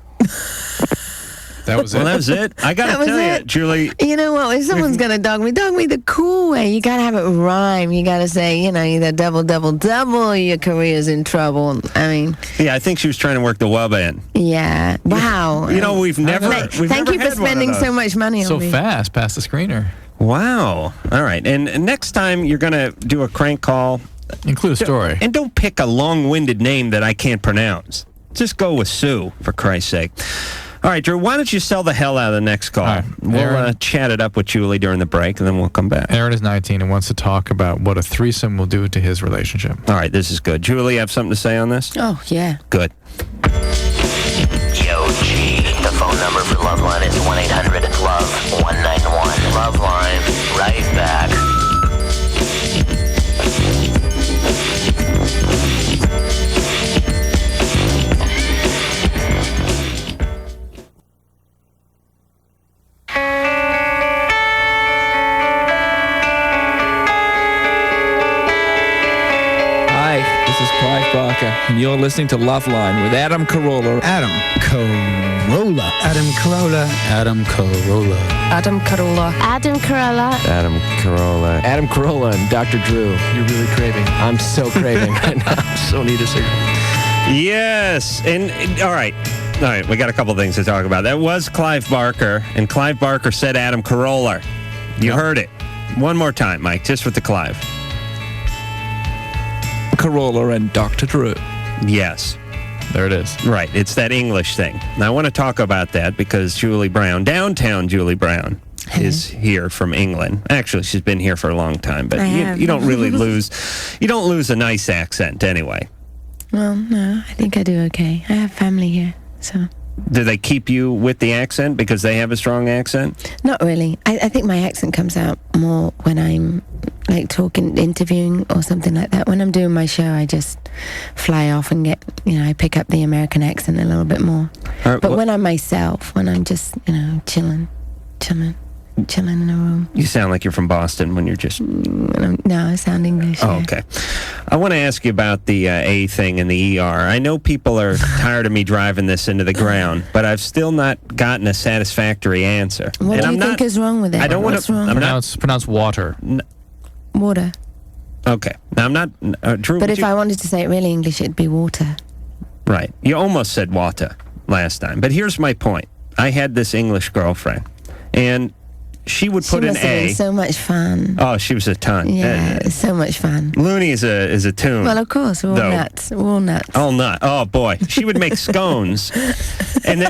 That was it. Well, that was it. I got to tell you, Julie. You know what? If someone's going to dog me the cool way. You got to have it rhyme. You got to say, either double, double, double, your career's in trouble. I mean. Yeah, I think she was trying to work the wubba in. Yeah. Wow. We've never. Thank you for spending so much money on me. So fast, past the screener. Wow. All right. And next time you're going to do a crank call, include a story. And don't pick a long-winded name that I can't pronounce. Just go with Sue, for Christ's sake. All right, Drew, why don't you sell the hell out of the next call? Right. We'll chat it up with Julie during the break, and then we'll come back. Aaron is 19 and wants to talk about what a threesome will do to his relationship. All right, this is good. Julie, you have something to say on this? Oh, yeah. Good. Yo, G. The phone number for LoveLine is 1-800-LOVE-191. LoveLine. Right back. Clive Barker, and you're listening to LoveLine with Adam Carolla. Adam Carolla. Adam Carolla. Adam Carolla. Adam Carolla. Adam Carolla. Adam Carolla. Adam Carolla and Dr. Drew. You're really craving. I'm so craving right now. I so need a cigarette. Yes. And all right, we got a couple things to talk about. That was Clive Barker, and Clive Barker said Adam Carolla. You heard it. One more time, Mike, just with the Clive. Corolla and Dr. Drew. Yes. There it is. Right. It's that English thing. Now, I want to talk about that because Julie Brown, downtown Julie Brown, is here from England. Actually, she's been here for a long time, but you don't really lose a nice accent anyway. Well, no, I think I do okay. I have family here, so. Do they keep you with the accent because they have a strong accent? Not really. I think my accent comes out more when I'm like talking, interviewing or something like that. When I'm doing my show, I just fly off and get, I pick up the American accent a little bit more. But when I'm myself, when I'm just, chilling in a room. You sound like you're from Boston when you're just... No, I sound English. Oh, okay. I want to ask you about the A thing in the ER. I know people are tired of me driving this into the ground, but I've still not gotten a satisfactory answer. What do you think is wrong with it? I don't want to... Pronounce water. Water. Okay. Now, I'm not... Drew, but if I wanted to say it really English, it'd be water. Right. You almost said water last time. But here's my point. I had this English girlfriend, and... She would put an A. Been so much fun. Oh, she was a ton. Yeah, so much fun. Looney is a tune. Well, of course, we're all nuts. We're all nuts. All nut. Oh boy, she would make scones, and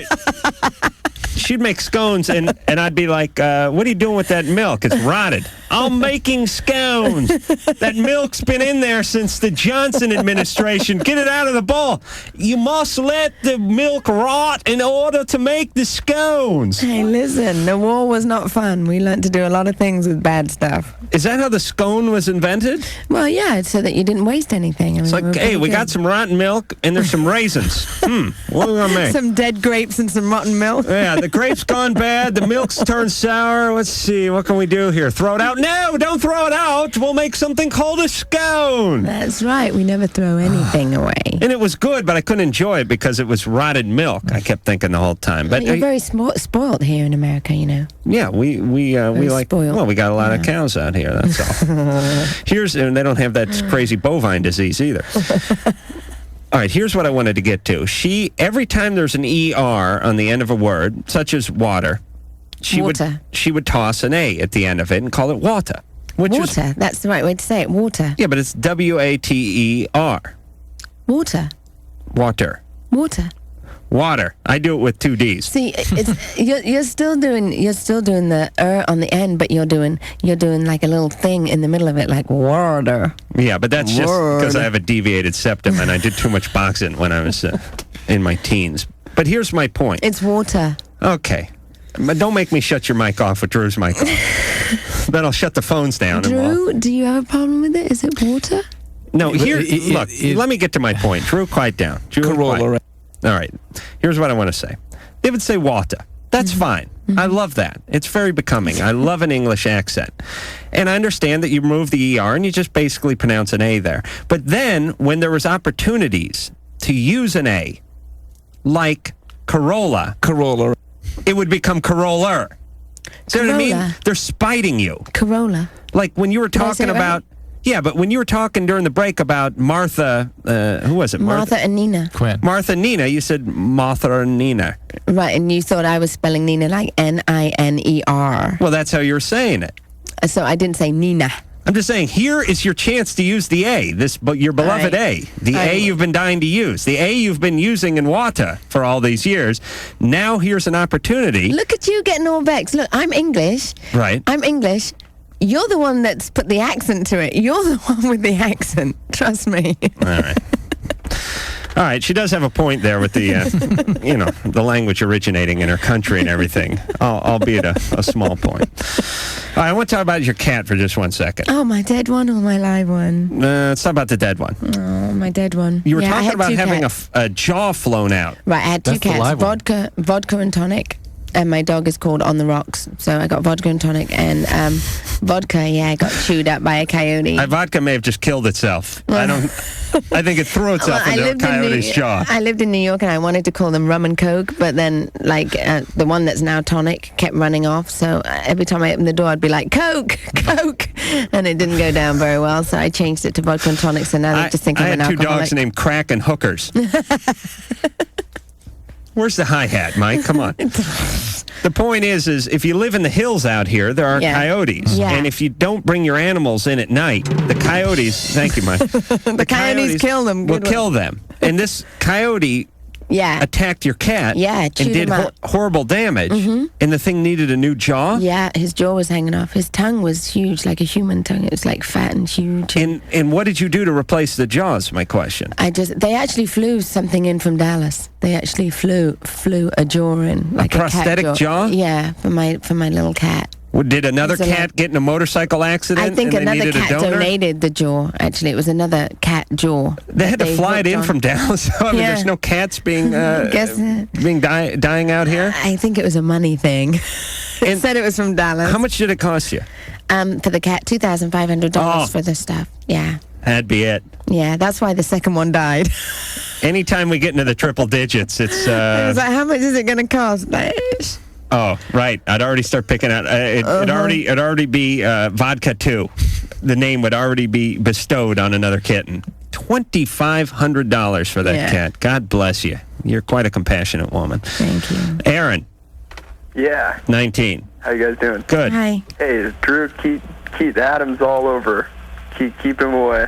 she'd make scones, and I'd be like, "What are you doing with that milk? It's rotted." I'm making scones. That milk's been in there since the Johnson administration. Get it out of the bowl. You must let the milk rot in order to make the scones. Hey, listen, the war was not fun. We learned to do a lot of things with bad stuff. Is that how the scone was invented? Well, yeah, it's so that you didn't waste anything. It's like, hey, we got some rotten milk, and there's some raisins. What are we going to make? Some dead grapes and some rotten milk. Yeah, the grape's gone bad. The milk's turned sour. Let's see. What can we do here? Throw it out? No, don't throw it out. We'll make something called a scone. That's right. We never throw anything away. And it was good, but I couldn't enjoy it because it was rotted milk. I kept thinking the whole time. But you're very spoiled here in America, Yeah, we like spoiled. Well, we got a lot of cows out here. That's all. And they don't have that crazy bovine disease either. All right, here's what I wanted to get to. Every time there's an ER on the end of a word, such as water, she would toss an A at the end of it and call it water. Water, that's the right way to say it, water. Yeah, but it's WATER. Water. Water. Water. Water. I do it with 2 D's. See, you're still doing the on the end, but you're doing like a little thing in the middle of it, like water. Yeah, but that's just because I have a deviated septum and I did too much boxing when I was in my teens. But here's my point. It's water. Okay. But don't make me shut your mic off with Drew's mic off. Then I'll shut the phones down. Drew, do you have a problem with it? Is it water? No, look, let me get to my point. Drew, quiet down. Drew, quiet. All right. Here's what I want to say. They would say water. That's fine. I love that. It's very becoming. I love an English accent. And I understand that you remove the ER and you just basically pronounce an A there. But then when there was opportunities to use an A, like Corolla, it would become Coroller. See what I mean? They're spiting you. Corolla. Like when you were talking about... Right? Yeah, but when you were talking during the break about Martha, who was it? Martha and Nina. Quinn. Martha and Nina, you said Martha and Nina. Right, and you thought I was spelling Nina like N-I-N-E-R. Well, that's how you're saying it. So I didn't say Nina. I'm just saying, here is your chance to use the A, your beloved A. The A you've been dying to use. The A you've been using in water for all these years. Now here's an opportunity. Look at you getting all vexed. Look, I'm English. Right. I'm English. You're the one that's put the accent to it. You're the one with the accent. Trust me. All right. All right, she does have a point there with the, the language originating in her country and everything, albeit a small point. All right, I want to talk about your cat for just 1 second. Oh, my dead one or my live one? It's not about the dead one. Oh, my dead one. You were talking about having a jaw flown out. Right, I had two cats, vodka and tonic. And my dog is called On the Rocks. So I got vodka and tonic. And vodka, got chewed up by a coyote. Vodka may have just killed itself. I think it threw itself into a coyote's jaw. I lived in New York and I wanted to call them rum and coke. But then, the one that's now tonic kept running off. So every time I opened the door, I'd be like, Coke, Coke. And it didn't go down very well. So I changed it to vodka and tonic. So now they just think I'm an alcoholic. I had 2 dogs named Crack and Hookers. Where's the hi-hat, Mike? Come on. The point is if you live in the hills out here, there are coyotes. Yeah. And if you don't bring your animals in at night, the coyotes, thank you, Mike. the coyotes kill them. Will kill them. And this coyote attacked your cat and did horrible damage. And the thing needed a new jaw? Yeah, his jaw was hanging off. His tongue was huge, like a human tongue. It was like fat and huge. And what did you do to replace the jaws, my question? They actually flew something in from Dallas. They actually flew a jaw in. Like a prosthetic cat jaw? Yeah, for my little cat. Did another cat get in a motorcycle accident? I think and they another needed cat a donor? donated the jaw. Actually, it was another cat jaw. They had to fly it in from Dallas. I mean, there's no cats being dying out here. I think it was a money thing. It said it was from Dallas. How much did it cost you? For the cat, $2,500 for the stuff. Yeah. That'd be it. Yeah, that's why the second one died. Anytime we get into the triple digits, it's. I was like, how much is it going to cost? Oh, right. I'd already start picking out. It'd already be Vodka 2. The name would already be bestowed on another kitten. $2,500 for that cat. God bless you. You're quite a compassionate woman. Thank you. Aaron. Yeah. 19. How you guys doing? Good. Hi. Hey, Drew, Keith Adams all over. Keep him away.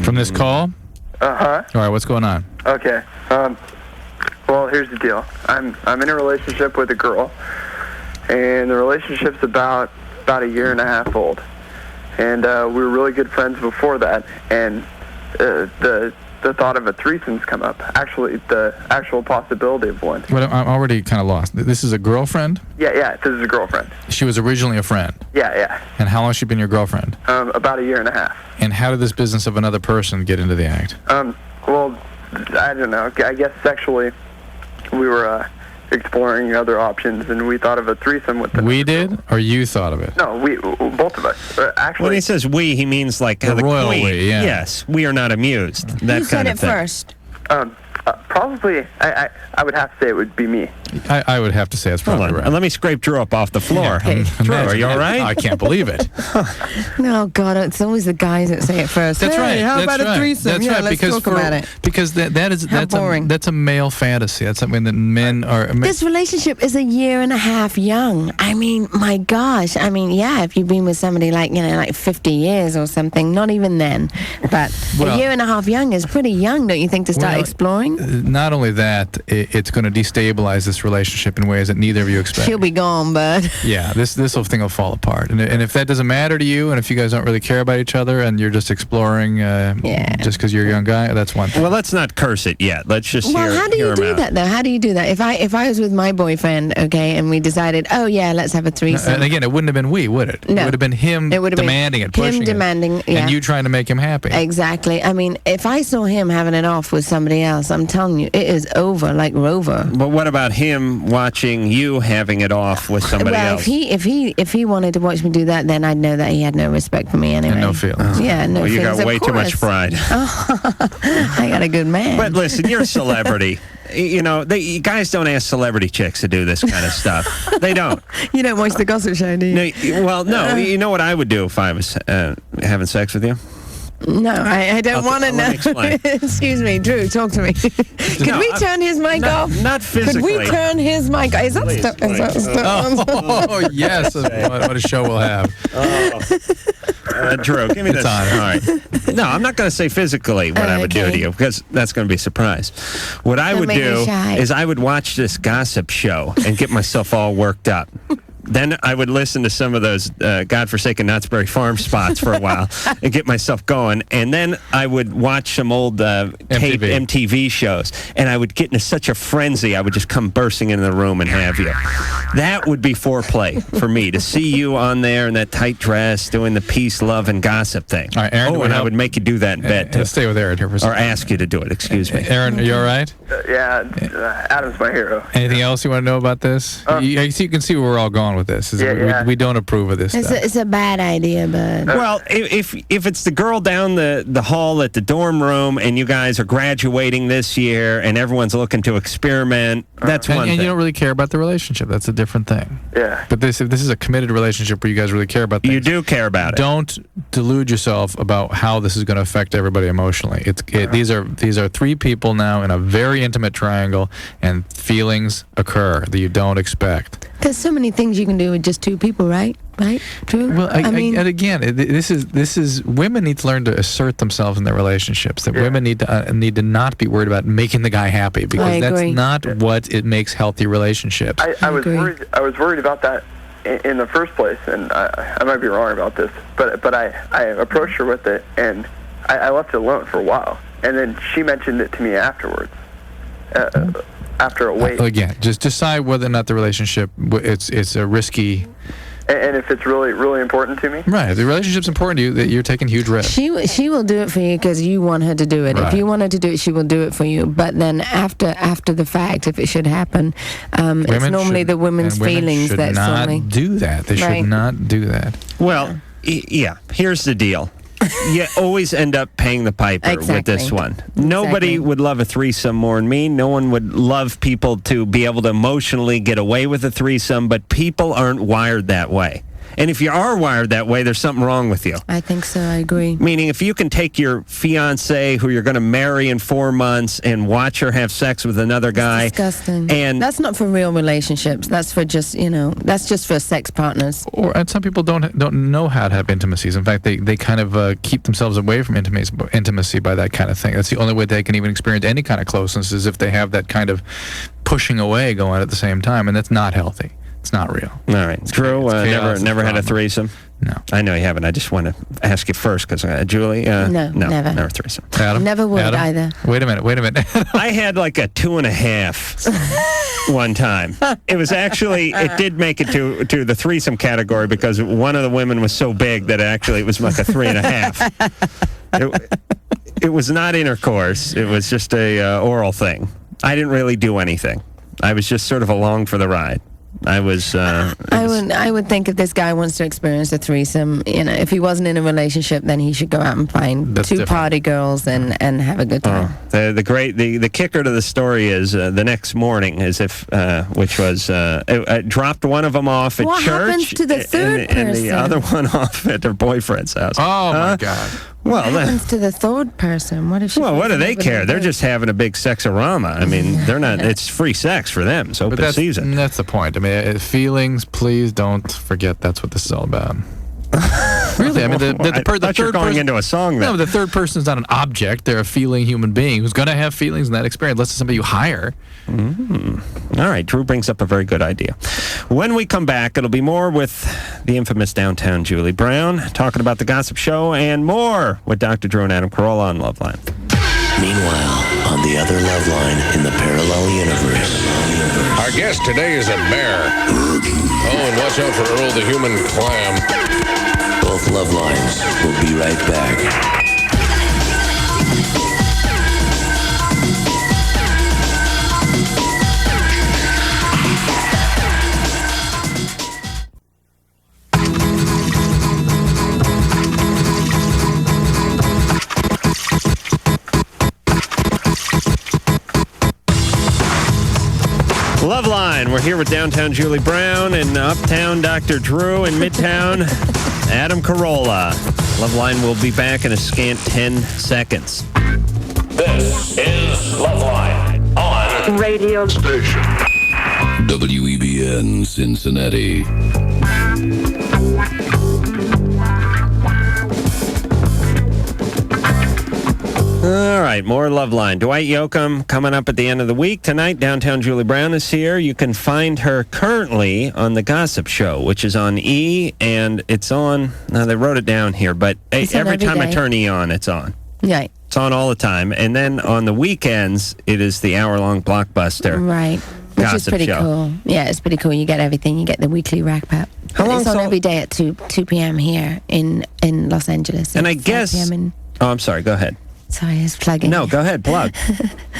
From this call? Uh-huh. All right, what's going on? Okay. Well, here's the deal. I'm in a relationship with a girl, and the relationship's about a year and a half old. And we were really good friends before that, and the thought of a threesome's come up. Actually, the actual possibility of one. But I'm already kind of lost. This is a girlfriend? Yeah, this is a girlfriend. She was originally a friend? Yeah. And how long has she been your girlfriend? About a year and a half. And how did this business of another person get into the act? Well, I don't know. I guess sexually, we were exploring other options, and we thought of a threesome with the. We did, or you thought of it? No, we both of us. Actually, when he says we, he means like the royal queen. we. Yeah. Yes, we are not amused. That Who said kind of it thing. first? Probably, I would have to say it would be me. I would have to say it's probably right. Let me scrape Drew up off the floor. Yeah. Drew, are you all right? I can't believe it. No, God, it's always the guys that say it first. That's right. How about a threesome? That's right. Let's talk about it. Because that's a male fantasy. That's something that men are. This relationship is a year and a half young. I mean, my gosh. I mean, yeah, if you've been with somebody like 50 years or something, not even then. But a year and a half young is pretty young, don't you think, to start exploring? Not only that, it's going to destabilize this relationship in ways that neither of you expect. She'll be gone, bud. Yeah, this whole thing will fall apart. And if that doesn't matter to you, and if you guys don't really care about each other, and you're just exploring just because you're a young guy, that's one thing. Well, let's not curse it yet. Let's just hear how do you him do out. that, though? How do you do that? If I was with my boyfriend, okay, and we decided, oh, yeah, let's have a threesome. And again, it wouldn't have been we, would it? No. It would have been him demanding it, pushing him demanding, it, and you trying to make him happy. Exactly. I mean, if I saw him having it off with somebody else, I'm telling you, it is over like Rover. But what about him watching you having it off with somebody else? If he wanted to watch me do that, then I'd know that he had no respect for me anyway. And no feelings. Yeah, no feelings. You got way too much pride. I got a good man. But listen, you're a celebrity. You know, guys don't ask celebrity chicks to do this kind of stuff. They don't. You don't watch the Gossip Show, do you? No. You know what I would do if I was having sex with you? No, I don't want to know. Excuse me, Drew, talk to me. Could we turn his mic off? Not physically. Could we turn his mic off? Is that stuff? Oh, yes. What a show we'll have. Drew, give me this. On. All right. No, I'm not going to say physically what I would do to you, because that's going to be a surprise. What I would do is I would watch this gossip show and get myself all worked up. Then I would listen to some of those godforsaken Knott's Berry Farm spots for a while and get myself going. And then I would watch some old taped MTV shows. And I would get into such a frenzy, I would just come bursting into the room and have you. That would be foreplay for me, to see you on there in that tight dress doing the peace, love, and gossip thing. All right, Aaron, and I would make you do that in bed, too. Stay with Aaron here for a second. Or ask you to do it, excuse me. Aaron, are you all right? Yeah, Adam's my hero. Anything else you want to know about this? You can see where we're all going with this. Yeah. We don't approve of this stuff. It's a bad idea, but Well, if it's the girl down the hall at the dorm room and you guys are graduating this year and everyone's looking to experiment, that's one thing. And you don't really care about the relationship. That's a different thing. Yeah. But if this is a committed relationship where you guys really care about things, you do care about it. Don't delude yourself about how this is going to affect everybody emotionally. These are three people now in a very intimate triangle, and feelings occur that you don't expect. there's so many things you can do with just two people, right? Right? True. Well, I mean, and again, this is women need to learn to assert themselves in their relationships. That women need to not be worried about making the guy happy, because that's not what it makes healthy relationships. I was worried about that in the first place, and I might be wrong about this, but I approached her with it, and I left it alone for a while, and then she mentioned it to me afterwards. After a wait. Again, just decide whether or not the relationship it's a risky. And if it's really, really important to me? Right. If the relationship's important to you, that you're taking huge risks. She will do it for you because you want her to do it. Right. If you want her to do it, she will do it for you. But then after the fact, if it should happen, it's normally the women's feelings that normally do that. They should not do that. Well, yeah. Here's the deal. You always end up paying the piper with this one. Nobody would love a threesome more than me. No one would love people to be able to emotionally get away with a threesome, but people aren't wired that way. And if you are wired that way, there's something wrong with you. I think so. I agree. Meaning, if you can take your fiance, who you're going to marry in 4 months, and watch her have sex with another guy. Disgusting. And that's not for real relationships. That's for just, that's just for sex partners. And some people don't know how to have intimacies. In fact, they kind of keep themselves away from intimacy by that kind of thing. That's the only way they can even experience any kind of closeness, is if they have that kind of pushing away going on at the same time, and that's not healthy. It's not real. All right. Drew, never had a threesome? No. I know you haven't. I just want to ask you first, because Julie? No, never. Never threesome. Adam? Never would either. Wait a minute. I had like a 2.5 one time. It was actually, it did make it to the threesome category, because one of the women was so big that it was like a 3.5. It was not intercourse. It was just a oral thing. I didn't really do anything. I was just sort of along for the ride. I would think if this guy wants to experience a threesome, if he wasn't in a relationship, then he should go out and find two party girls and have a good time. The kicker to the story is the next morning, as if which was I dropped one of them off at what church. What happens to the third person? And the other one off at her boyfriend's house. Oh my God. What happens to the third person? What if she? Well, what do they care? They're just having a big sexorama. I mean, they're not. It's free sex for them. It's open season. That's the point. I mean, feelings. Please don't forget that's what this is all about. Really, I mean, the third you're going into a song. Then. No, the third person is not an object. They're a feeling human being who's going to have feelings in that experience. Unless it's somebody you hire. All right, Drew brings up a very good idea. When we come back, it'll be more with the infamous downtown Julie Brown, talking about the gossip show, and more with Dr. Drew and Adam Carolla on LoveLine. Meanwhile, on the other LoveLine in the parallel universe. Our guest today is a bear. Oh, and watch out for Earl the human clam. Both LoveLines will be right back. LoveLine. We're here with downtown Julie Brown and uptown Dr. Drew, and midtown Adam Carolla. LoveLine will be back in a scant 10 seconds. This is LoveLine on radio station WEBN Cincinnati. All right, more LoveLine. Dwight Yoakam coming up at the end of the week. Tonight, downtown Julie Brown is here. You can find her currently on The Gossip Show, which is on E, and it's on, now they wrote it down here, but every time I turn E on, it's on. Yeah. It's on all the time. And then on the weekends, it is the hour-long blockbuster. Right. Which is pretty cool. Yeah, it's pretty cool. You get everything. You get the weekly wrap up. It's on every day at 2 p.m. here in Los Angeles. And I guess... Oh, I'm sorry. Go ahead. Sorry, I was plugging. No, go ahead. Plug.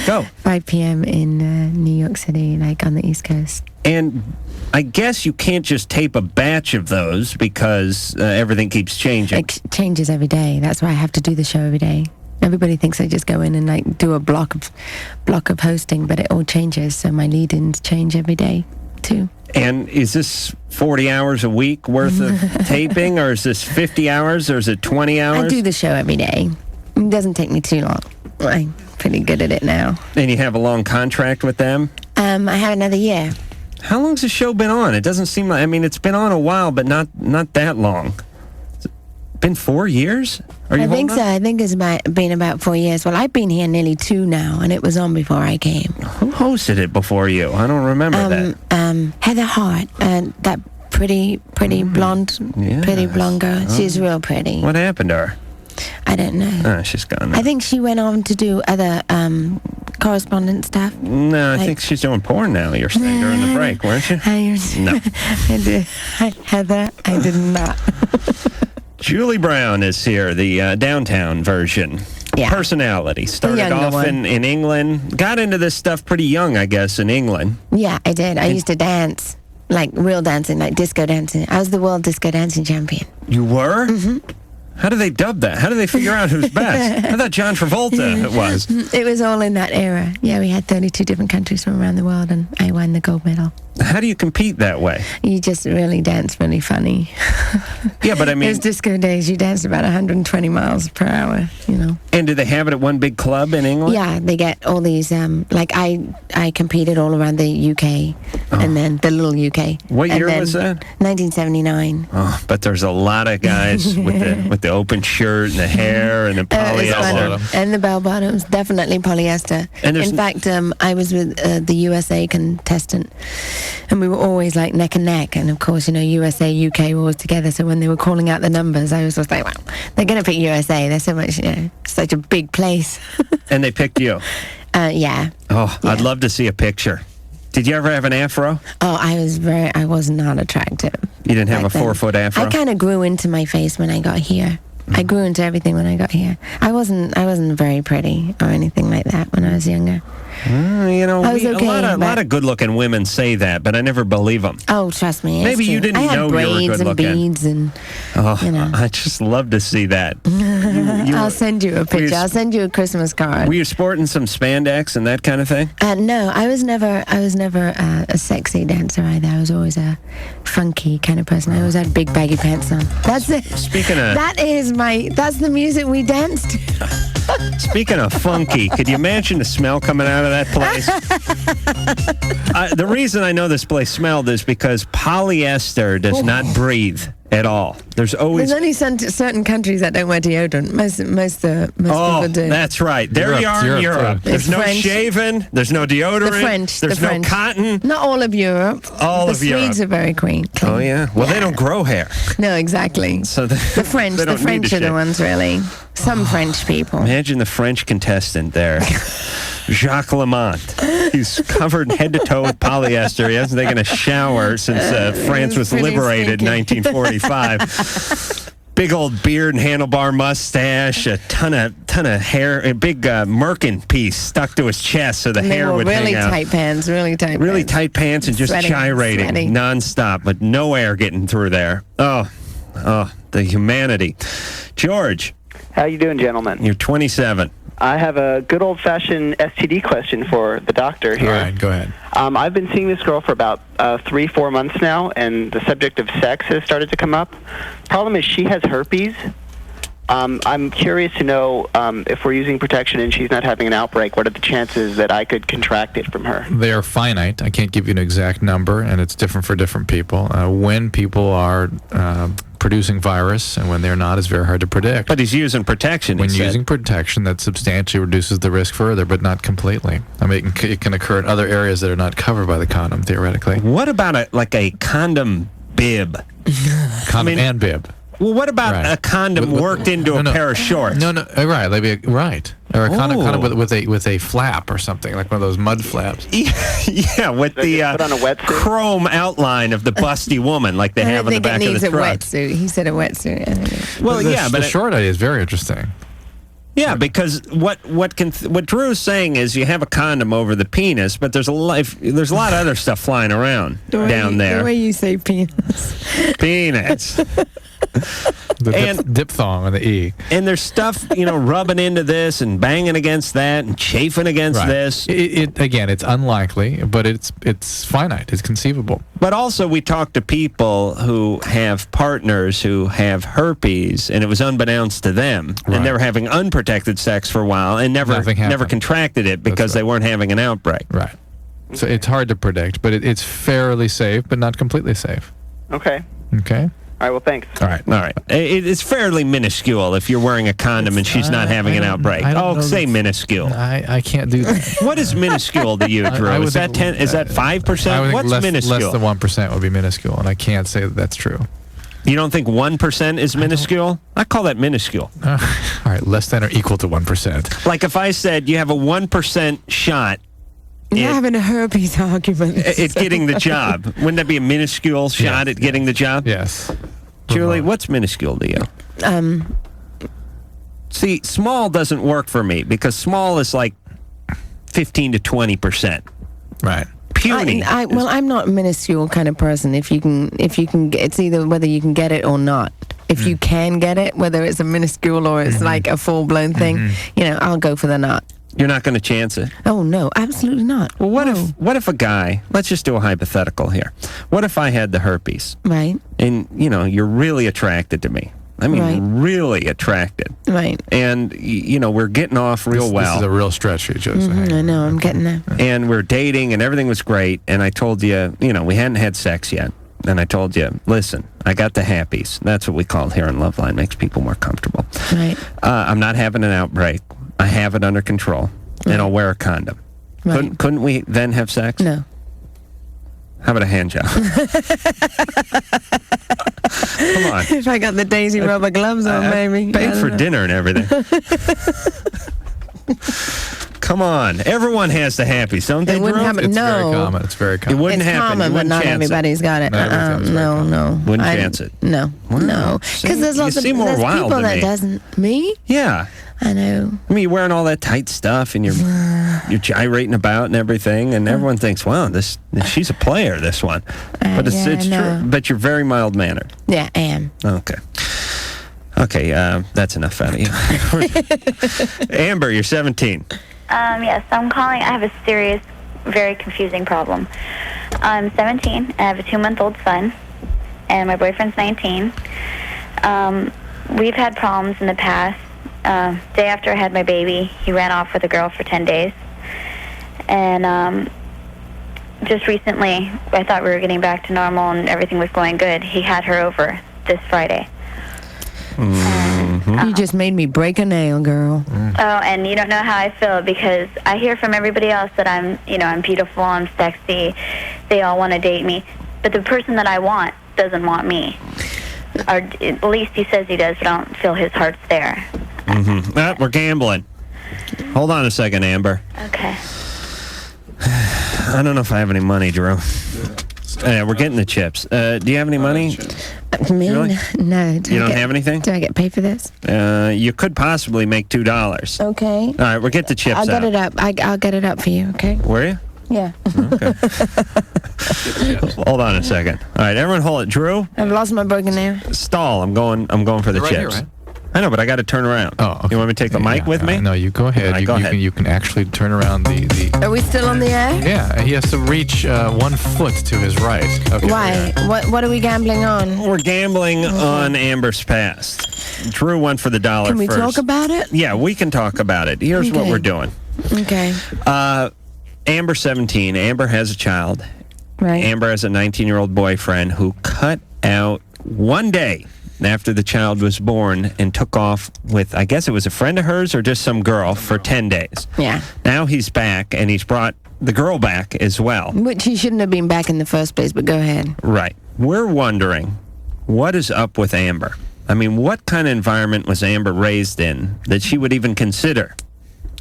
Go. 5 p.m. in New York City, like on the East Coast. And I guess you can't just tape a batch of those because everything keeps changing. It changes every day. That's why I have to do the show every day. Everybody thinks I just go in and like do a block of hosting, but it all changes. So my lead-ins change every day too. And is this 40 hours a week worth of taping, or is this 50 hours, or is it 20 hours? I do the show every day. It doesn't take me too long. I'm pretty good at it now. And you have a long contract with them? I have another year. How long's the show been on? It doesn't seem like, I mean, it's been on a while, but not that long. It's been 4 years? I think so. I think it's been about 4 years. Well, I've been here nearly 2 now, and it was on before I came. Who hosted it before you? I don't remember that. Heather Hart, that pretty blonde, pretty blonde girl. Oh. She's real pretty. What happened to her? I don't know. She's gone now. I think she went on to do other correspondent stuff. No, I think she's doing porn now. You're saying during the break, weren't you? No. Heather, I did not. Julie Brown is here, the downtown version. Yeah. Personality. Started off in England. Got into this stuff pretty young, I guess, in England. Yeah, I did. I used to dance, like real dancing, like disco dancing. I was the world disco dancing champion. You were? Mm-hmm. How do they dub that? How do they figure out who's best? I thought John Travolta it was. It was all in that era. Yeah, we had 32 different countries from around the world, and I won the gold medal. How do you compete that way? You just really dance really funny. Yeah, but I mean... Those disco days, you danced about 120 miles per hour, you know. And do they have it at one big club in England? Yeah, they get all these, like I competed all around the UK, and then the little UK. What year was that? 1979. Oh, but there's a lot of guys with the open shirt and the hair and the polyester. And the bell bottoms, definitely polyester. And in fact, I was with the USA contestant, and we were always like neck and neck. And of course, you know, USA, UK were always together. So when they were calling out the numbers, I was just like, wow, they're going to pick USA. They're so much, you know, such a big place. And they picked you? Yeah. Oh, yeah. I'd love to see a picture. Did you ever have an afro? Oh, I was not attractive. You didn't have a 4-foot afro? I kind of grew into my face when I got here. I grew into everything when I got here. I wasn't very pretty or anything like that when I was younger. You know, I was okay, a lot of good-looking women say that, but I never believe them. Oh, trust me. Maybe you didn't know you were good-looking. I had braids and beads and, you know. I just love to see that. I'll send you a picture. I'll send you a Christmas card. Were you sporting some spandex and that kind of thing? No, I was never a sexy dancer either. I was always a funky kind of person. I always had big baggy pants on. That's it. Speaking of... That's the music we danced. Speaking of funky, could you imagine the smell coming out of that place? The reason I know this place smelled is because polyester does not breathe at all. There's only certain countries that don't wear deodorant. Most people do. That's right. There you are in Europe. There's no shaving. There's no deodorant. There's no cotton. Not all of Europe. The Swedes are very clean. Oh yeah. Well, they don't grow hair. No, exactly. So the French are the ones really. Some French people. Imagine the French contestant there. Jacques Lamont. He's covered head to toe with polyester. He hasn't taken a shower since France was liberated in 1945. Big old beard and handlebar mustache, a ton of hair, a big merkin piece stuck to his chest so the hair would hang out. Really tight pants and just gyrating nonstop, but no air getting through there. Oh, the humanity. George. How you doing, gentlemen? You're 27. I have a good old-fashioned STD question for the doctor here. All right, go ahead. I've been seeing this girl for about 3-4 months now, and the subject of sex has started to come up. Problem is she has herpes. I'm curious to know if we're using protection and she's not having an outbreak, what are the chances that I could contract it from her? They are finite. I can't give you an exact number, and it's different for different people. When people are producing virus and when they're not is very hard to predict. But he's using protection, When using protection, that substantially reduces the risk further, but not completely. I mean, it can occur in other areas that are not covered by the condom, theoretically. What about a condom bib? Condom and bib. Well, what about a condom worked into a pair of shorts? No, right, or a condom with a flap or something, like one of those mud flaps. Yeah, with the put on a wetsuit? Chrome outline of the busty woman, like they have on the back of the truck. He said a wetsuit. Well, the short idea is very interesting. Yeah, because what Drew's saying is you have a condom over the penis, but there's a lot of other stuff flying around down there. The way you say penis. Penis. The diphthong on the E. And there's stuff, rubbing into this and banging against that and chafing against this. Again, it's unlikely, but it's finite. It's conceivable. But also, we talk to people who have partners who have herpes, and it was unbeknownst to them, and they were having unprotected sex for a while and never contracted it because they weren't having an outbreak. Right. So it's hard to predict, but it's fairly safe, but not completely safe. Okay. Okay. All right, well, thanks. All right. It's fairly minuscule if you're wearing a condom and she's not having an outbreak. Say minuscule. I can't do that. What is minuscule to you, Drew? Is that 10? Is that 5%? What's minuscule? Less than 1% would be minuscule, and I can't say that that's true. You don't think 1% is minuscule? I call that minuscule. All right, less than or equal to 1%. Like if I said you have a 1% shot. You're having a herpes argument. It's getting the job. Wouldn't that be a minuscule shot at getting the job? Yes. Julie, what's minuscule to you? See, small doesn't work for me because small is like 15 to 20%. Right. Puny. I'm not a minuscule kind of person. If you can, it's either whether you can get it or not. If you can get it, whether it's a minuscule or it's like a full-blown thing, I'll go for the not. You're not going to chance it? Oh, no, absolutely not. Well, what if a guy, let's just do a hypothetical here. What if I had the herpes? Right. And, you're really attracted to me. I mean, really attracted. Right. And, we're getting off real well. This is a real stretch for each other. I know, I'm getting there. And we're dating and everything was great. And I told you, we hadn't had sex yet. And I told you, listen, I got the happies. That's what we call it here in LoveLine. Makes people more comfortable. Right. I'm not having an outbreak. I have it under control, and I'll wear a condom. Right. Couldn't we then have sex? No. How about a hand job? Come on. If I got the daisy rubber gloves on, maybe. Paid for dinner and everything. Come on. Everyone has the happies, don't they, Drew? It's very common. It's very common. It wouldn't it's happen. Common, but not everybody's got it. No. Wouldn't chance it. No. No. Because there's lots of more wild people than that me. doesn't. Me? Yeah. I know. I mean, you're wearing all that tight stuff, and you're gyrating about and everything, and everyone thinks, "Wow, she's a player." This one, but it's true. But you're very mild mannered. Yeah, I am. Okay, that's enough out of you. Amber, you're 17. Yes, I'm calling. I have a serious, very confusing problem. I'm 17. I have a 2-month-old son, and my boyfriend's 19. We've had problems in the past. Day after I had my baby, he ran off with a girl for 10 days. And just recently, I thought we were getting back to normal and everything was going good. He had her over this Friday. You just made me break a nail, girl. Oh, and you don't know how I feel because I hear from everybody else that I'm beautiful, I'm sexy. They all want to date me. But the person that I want doesn't want me. Or at least he says he does, but I don't feel his heart's there. We're gambling. Hold on a second, Amber. Okay. I don't know if I have any money, Drew. We're getting the chips. Do you have any money? Me? Really? No. You don't have anything? Do I get paid for this? You could possibly make $2. Okay. All right, we'll get the chips I'll get out. it up. I'll get it up for you, okay? Were you? Yeah. Okay. Hold on a second. All right, everyone hold it. Drew? I've lost my broken nail. Stall. I'm going for the They're right chips. here, right? I know, but I got to turn around. Oh, okay. You want me to take the mic with me? No, you go ahead. Go ahead. You can actually turn around the... Are we still on the air? Yeah, he has to reach 1 foot to his right. Okay, Why? What are we gambling on? We're gambling on Amber's past. Drew went for the dollar Can we first. talk about it? Yeah, we can talk about it. Here's what we're doing. Okay. Amber's 17. Amber has a child. Right. Amber has a 19-year-old boyfriend who cut out one day after the child was born and took off with, I guess it was a friend of hers or just some girl for 10 days. Yeah. Now he's back, and he's brought the girl back as well. Which he shouldn't have been back in the first place, but go ahead. Right. We're wondering, what is up with Amber? I mean, what kind of environment was Amber raised in that she would even consider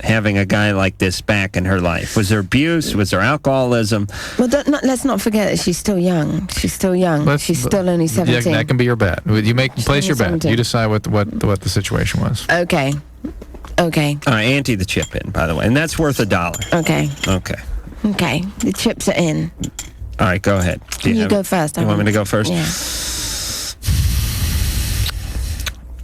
having a guy like this back in her life? Was there abuse? Was there alcoholism? Well, let's not forget that she's still young. She's still young. She's still only 17. Yeah, that can be your bet. You place your bet. 17. You decide what the situation was. Okay. Okay. All right, ante the chip in, by the way, and that's worth $1. Okay. Okay. Okay. The chips are in. All right, go ahead. You go first. You want me to go first? Yeah.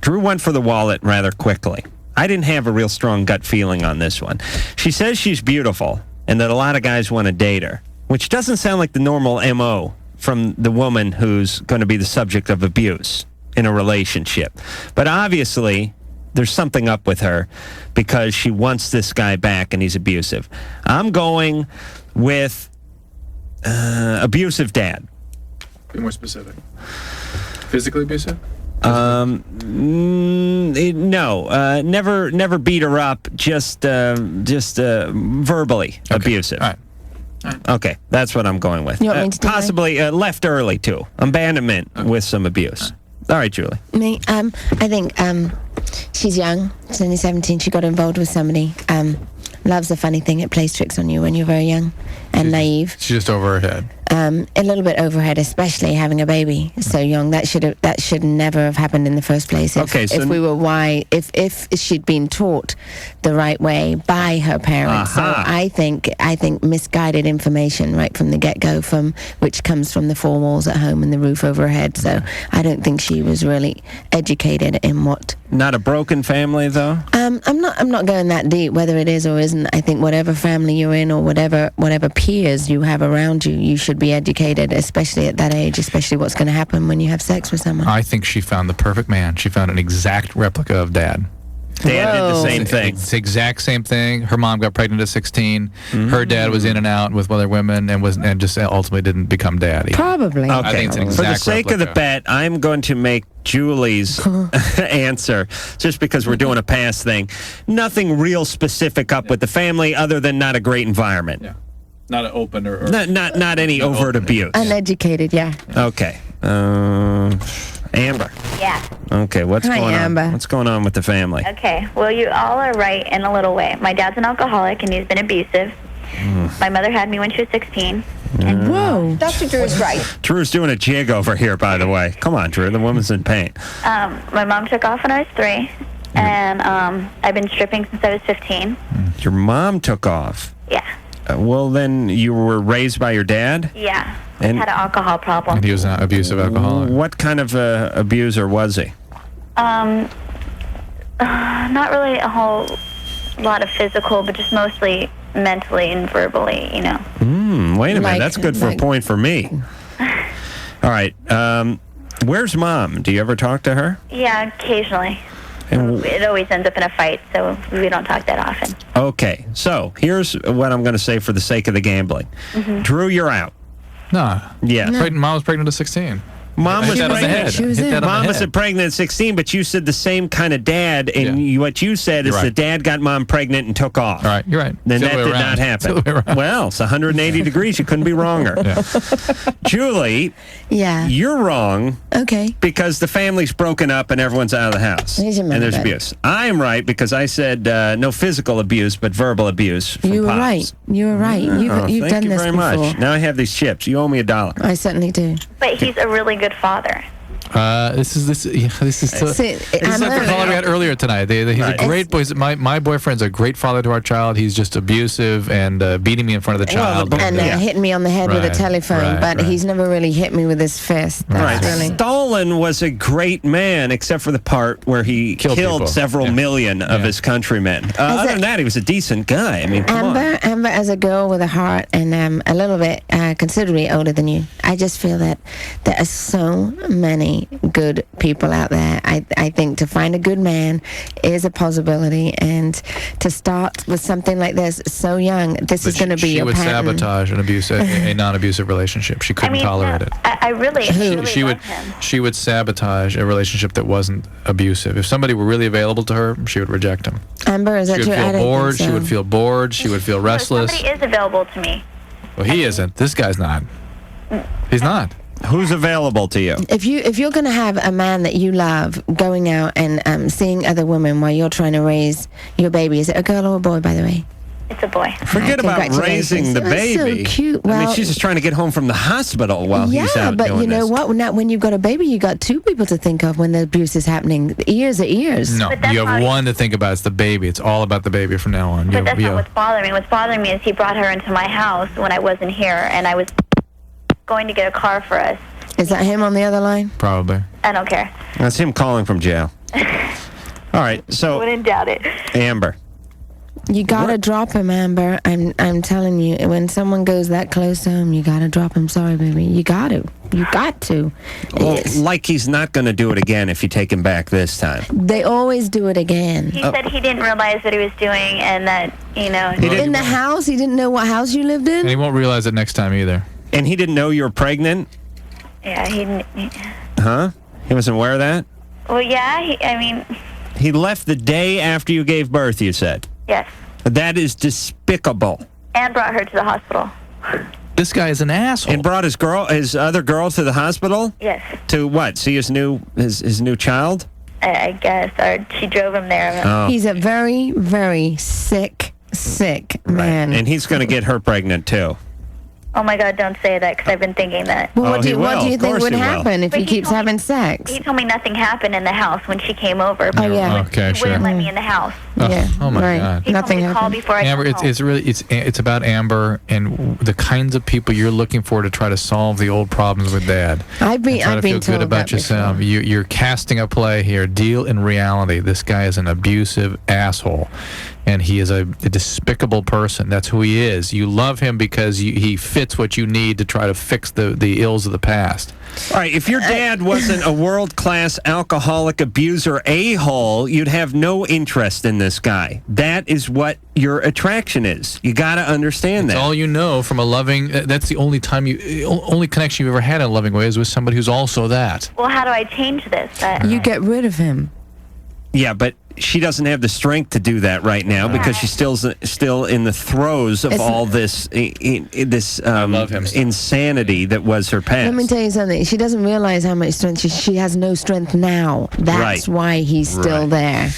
Drew went for the wallet rather quickly. I didn't have a real strong gut feeling on this one. She says she's beautiful and that a lot of guys want to date her, which doesn't sound like the normal MO from the woman who's going to be the subject of abuse in a relationship. But obviously, there's something up with her because she wants this guy back and he's abusive. I'm going with abusive dad. Be more specific. Physically abusive? No, never beat her up. Just verbally abusive. All right. Okay, that's what I'm going with. You want me to do possibly left early too. Abandonment with some abuse. All right, Julie. Me, I think she's young. She's only 17. She got involved with somebody. Love's a funny thing. It plays tricks on you when you're very young and naive. She's just over her head. A little bit over her head, especially having a baby so young. That should never have happened in the first place. If we were if she'd been taught the right way by her parents. So I think misguided information right from the get-go, which comes from the four walls at home and the roof over her head. So I don't think she was really educated in what. Not a broken family, though. I'm not going that deep. Whether it is or isn't, I think whatever family you're in or whatever peers you have around you, you should be educated, especially at that age, especially what's going to happen when you have sex with someone. I think she found the perfect man. She found an exact replica of Dad. Dad did the same thing. It's the exact same thing. Her mom got pregnant at 16. Her dad was in and out with other women and just ultimately didn't become daddy. Probably. Okay. I think it's an exact For the sake of the replica. bet, I'm going to make Julie's answer, just because we're doing a pass thing. Nothing real specific up with the family other than not a great environment. Yeah. Not an open or not any overt abuse. Uneducated, yeah. Okay. Amber. Yeah. Okay, what's Hi, going Amber. on? What's going on with the family? Okay. Well, you all are right in a little way. My dad's an alcoholic, and he's been abusive. My mother had me when she was 16. Whoa. Dr. Drew is right. Drew's doing a jig over here, by the way. Come on, Drew. The woman's in pain. My mom took off when I was 3, and I've been stripping since I was 15. Your mom took off. Yeah. Well, then you were raised by your dad? Yeah. And- Had an alcohol problem. And he was an abusive alcoholic. What kind of abuser was he? Not really a whole lot of physical, but just mostly mentally and verbally, you know. Wait a minute. That's good for a point for me. All right. Where's Mom? Do you ever talk to her? Yeah, occasionally. And It always ends up in a fight, so we don't talk that often. okay. So here's what I'm going to say for the sake of the gambling. Drew, you're out. No. Yeah. Mom was pregnant at 16. Mom was Hit that on the pregnant. head. She was Hit in. that on Mom the was head. pregnant at 16, but you said the same kind of dad, and what you said is You're the right. dad got Mom pregnant and took off. All right, you're right. Then It's that the other did way not around. It's the other way happen. around. Well, it's 180 degrees. You couldn't be wronger. Yeah. Julie, Yeah. you're wrong Okay. because the family's broken up and everyone's out of the house. Here's your And there's money, abuse. I am right because I said no physical abuse, but verbal abuse from You were Pops. right. You were right. You've Oh, you've thank done you this very before. much. Now I have these chips. You owe me $1. I certainly do. But he's a really good father. This is See, this is like the caller we had earlier tonight. He's Right. a great boy. My boyfriend's a great father to our child. He's just abusive and beating me in front of the child. and hitting me on the head with a Right, telephone, but he's never really hit me with his fist. That's Right. really. Stalin was a great man, except for the part where he killed people. several million of his countrymen. Other than that, he was a decent guy. I mean, come on. Amber, as a girl with a heart and a little bit considerably older than you, I just feel that there are so many good people out there. I think to find a good man is a possibility, and to start with something like this so young, this is going to be She your would pattern. sabotage a non-abusive relationship. She couldn't tolerate it. I really She would love him. she would sabotage a relationship that wasn't abusive. If somebody were really available to her, she would reject him. Amber, is She that would true? I feel don't think bored. so. She would feel bored. She would feel restless. Somebody is available to me. Well, he isn't. This guy's not. He's not. Who's available to you? If you're going to have a man that you love going out and seeing other women while you're trying to raise your baby, is it a girl or a boy, by the way? It's a boy. Forget about raising the That's baby. so cute. I mean, Well- she's just trying to get home from the hospital while yeah, he's out but doing you know this. what? Now, when you've got a baby, you got two people to think of when the abuse is happening. Ears are ears. No, you have one to think about. It's the baby. It's all about the baby from now on. But that's not what's bothering me. What's bothering me is he brought her into my house when I wasn't here, and I was going to get a car for us. Is that him on the other line? Probably. I don't care. That's him calling from jail. All right, so Wouldn't doubt it. Amber. You gotta drop him, Amber. I'm telling you, when someone goes that close to him, you gotta drop him. Sorry, baby. You got to. You got to. Well, like he's not going to do it again if you take him back this time. They always do it again. He said he didn't realize what he was doing, and that, you know... In the house? He didn't know what house you lived in? And he won't realize it next time either. And he didn't know you were pregnant? Yeah, he didn't... Huh? He wasn't aware of that? Well, yeah, I mean... He left the day after you gave birth, you said? Yes. That is despicable. And brought her to the hospital. This guy is an asshole. And brought his other girl to the hospital? Yes. To what? See his new child? I guess. Or she drove him there. Oh. He's a very, very sick man. And he's going to get her pregnant, too. Oh, my God, don't say that, because I've been thinking that. Well, what do you think would happen if he keeps having sex? He told me nothing happened in the house when she came over. Oh, yeah. Okay, He sure. wouldn't let me in the house. Yeah. Oh my right. God. He Nothing told me to call happened. before I Amber, come home. it's about Amber and the kinds of people you're looking for to try to solve the old problems with Dad. I've been Try to feel told good about that yourself. You're casting a play here. Deal in reality. This guy is an abusive asshole, and he is a despicable person. That's who he is. You love him because he fits what you need to try to fix the ills of the past. All right, if your dad wasn't a world-class alcoholic abuser a-hole, you'd have no interest in this guy. That is what your attraction is. You got to understand That's that. all you know from a loving. That's the only only connection you've ever had in a loving way is with somebody who's also that. Well, how do I change this? You get rid of him. Yeah, but she doesn't have the strength to do that right now because she's still in the throes of all this insanity that was her past. Let me tell you something. She doesn't realize how much strength she has. No strength now. That's why he's still there.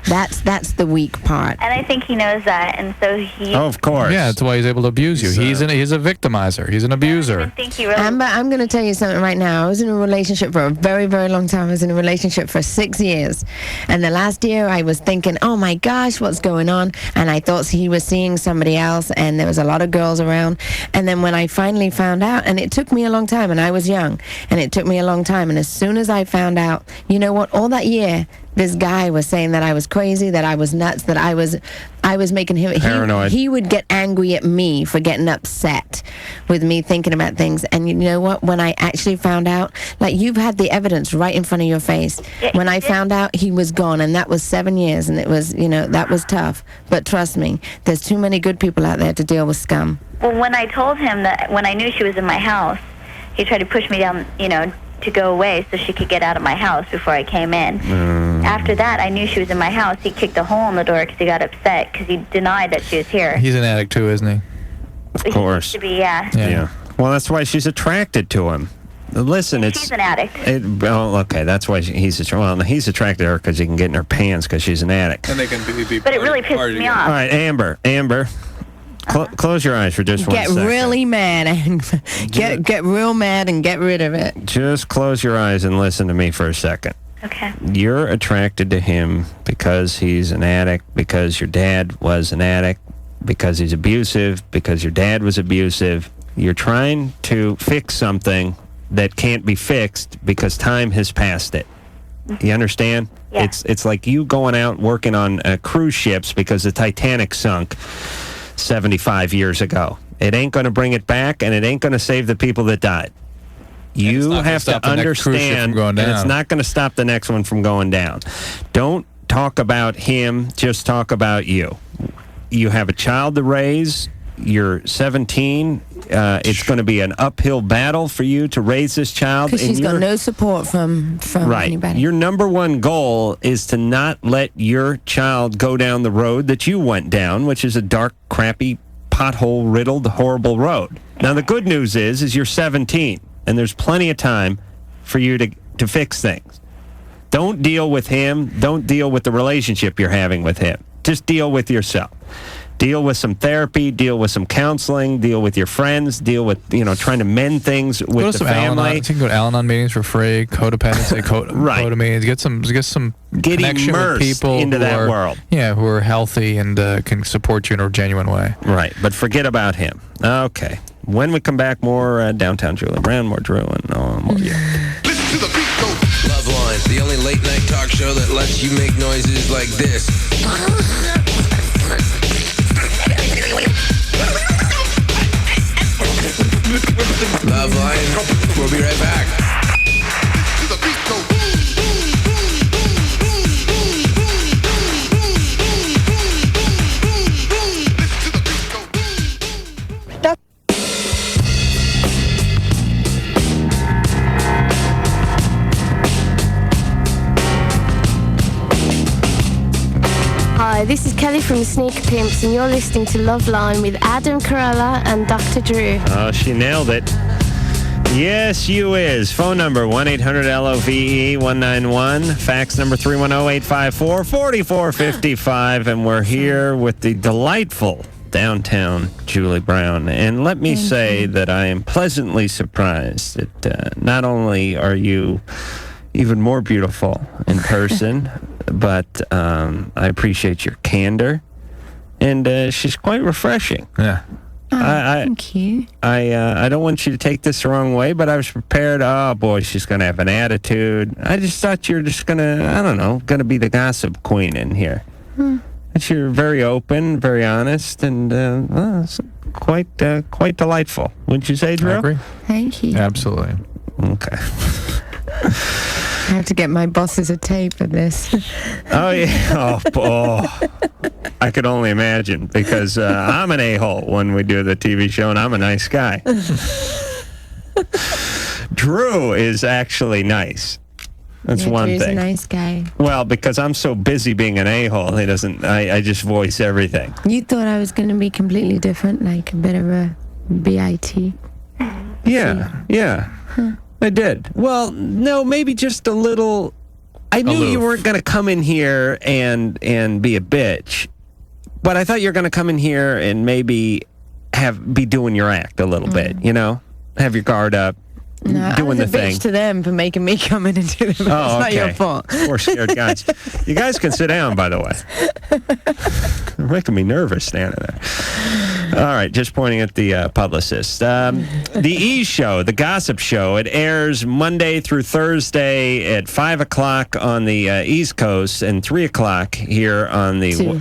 That's the weak part. And I think he knows that, and so he... Oh, of course. Yeah, that's why he's able to abuse you. He's a victimizer. He's an abuser. I think he really... Amber, I'm going to tell you something right now. I was in a relationship for a very, very long time. I was in a relationship for 6 years. And the last year, I was thinking, oh, my gosh, what's going on? And I thought he was seeing somebody else, and there was a lot of girls around. And then when I finally found out, and it took me a long time, and I was young, and it took me a long time. And as soon as I found out, you know what, all that year, this guy was saying that I was crazy, that I was nuts, that I was making him paranoid. He would get angry at me for getting upset with me thinking about things. And you know what? When I actually found out, like, you've had the evidence right in front of your face. When I found out, he was gone, and that was 7 years, and it was, that was tough. But trust me, there's too many good people out there to deal with scum. Well, when I told him that, when I knew she was in my house, he tried to push me down, to go away so she could get out of my house before I came in. After that, I knew she was in my house. He kicked a hole in the door because he got upset because he denied that she was here. He's an addict too, isn't he? Of course. He used to be, yeah. Yeah. Well, that's why she's attracted to him. Listen, She's an addict. Okay, that's why he's attracted to her because he can get in her pants because she's an addict. And they can be But it really pisses me off. All right, Amber. Close your eyes for just 1 second. Get really mad and get real mad and get rid of it. Just close your eyes and listen to me for a second. Okay. You're attracted to him because he's an addict, because your dad was an addict, because he's abusive, because your dad was abusive. You're trying to fix something that can't be fixed because time has passed it. You understand? Yeah. It's like you going out working on cruise ships because the Titanic sunk 75 years ago. It ain't going to bring it back, and it ain't going to save the people that died. You have to understand, and it's not going to stop the next one from going down. Don't talk about him, just talk about you. You have a child to raise. You're 17. It's going to be an uphill battle for you to raise this child. Because she's got no support from anybody. Your number one goal is to not let your child go down the road that you went down, which is a dark, crappy, pothole-riddled, horrible road. Now, the good news is you're 17, and there's plenty of time for you to fix things. Don't deal with him. Don't deal with the relationship you're having with him. Just deal with yourself. Deal with some therapy, deal with some counseling, deal with your friends, deal with, trying to mend things with Go to the some family. Al-Anon. You can go to Al-Anon meetings for free, codependency, Right. code meetings. Get some Get connection with immersed people into who that are, world. Yeah, who are healthy and can support you in a genuine way. Right, but forget about him. Okay. When we come back, more Downtown Julie Brown, more Drew, and more you. LoveLine, the only late night talk show that lets you make noises like this. LoveLine, we'll be right back. Hi, this is Kelly from the Sneaker Pimps, and you're listening to LoveLine with Adam Carolla and Dr. Drew. Oh, she nailed it. Yes, you is. Phone number 1-800-LOVE-191. Fax number 310-854-4455. And we're here with the delightful Downtown Julie Brown. And let me say that I am pleasantly surprised that not only are you even more beautiful in person, but I appreciate your candor. And she's quite refreshing. Yeah. Thank you. I don't want you to take this the wrong way, but I was prepared. Oh, boy, she's going to have an attitude. I just thought you were just going to be the gossip queen in here. But you're very open, very honest, and it's quite delightful. Wouldn't you say, Drew? I agree. Thank you. Absolutely. Okay. I have to get my bosses a tape of this. Oh, yeah. Oh, I could only imagine, because I'm an a-hole when we do the TV show, and I'm a nice guy. Drew is actually nice. That's one Drew's thing. a nice guy. Well, because I'm so busy being an a-hole, he doesn't. I just voice everything. You thought I was going to be completely different, like a bit of a BIT. Yeah. Huh. I did. Well, no, maybe just a little. I knew you weren't going to come in here and be a bitch, but I thought you were going to come in here and maybe be doing your act a little bit, have your guard up, No, doing I was the a thing. bitch to them for making me come in and do the. It's not your fault. Poor scared guys. You guys can sit down, by the way. They're making me nervous standing there. All right, just pointing at the publicist. The E! Show, the gossip show, it airs Monday through Thursday at 5 o'clock on the East Coast and 3 o'clock here on the... Two.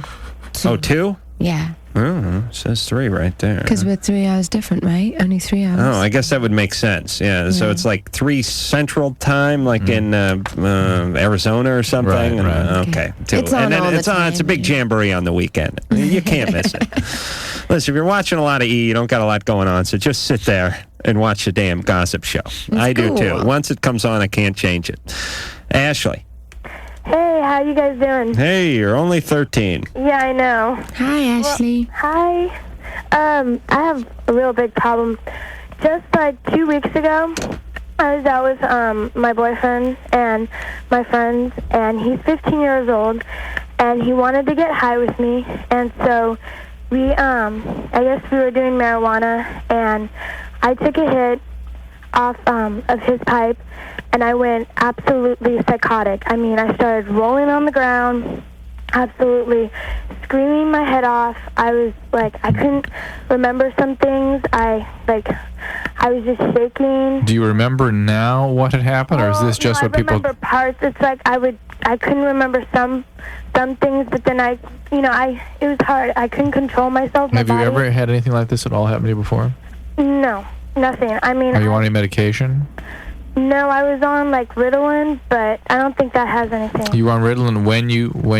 Oh, 2? Yeah. Oh, it says 3 right there. Because we're 3 hours different, right? Only 3 hours. Oh, I guess that would make sense. Yeah, so it's like 3 Central Time, like in Arizona or something. Right. Okay. It's on all the time. It's a big jamboree on the weekend. You can't miss it. Listen, if you're watching a lot of E, you don't got a lot going on, so just sit there and watch the damn gossip show. I do too. Once it comes on, I can't change it. Ashley. Hey, how you guys doing? Hey, you're only 13. Yeah, I know. Hi, Ashley. Hi. I have a real big problem. Just like 2 weeks ago, I was out with my boyfriend and my friends, and he's 15 years old, and he wanted to get high with me, and so we, I guess we were doing marijuana, and I took a hit off of his pipe, and I went absolutely psychotic. I mean, I started rolling on the ground, absolutely screaming my head off. I was like, I couldn't remember some things. I was just shaking. Do you remember now what had happened, or is this just what people... I remember parts. It's like I couldn't remember some things, but then it was hard. I couldn't control myself. Have you ever had anything like this at all happen to you before? No, nothing. I mean... Are you on any medication? No, I was on like Ritalin, but I don't think that has anything. You were on Ritalin when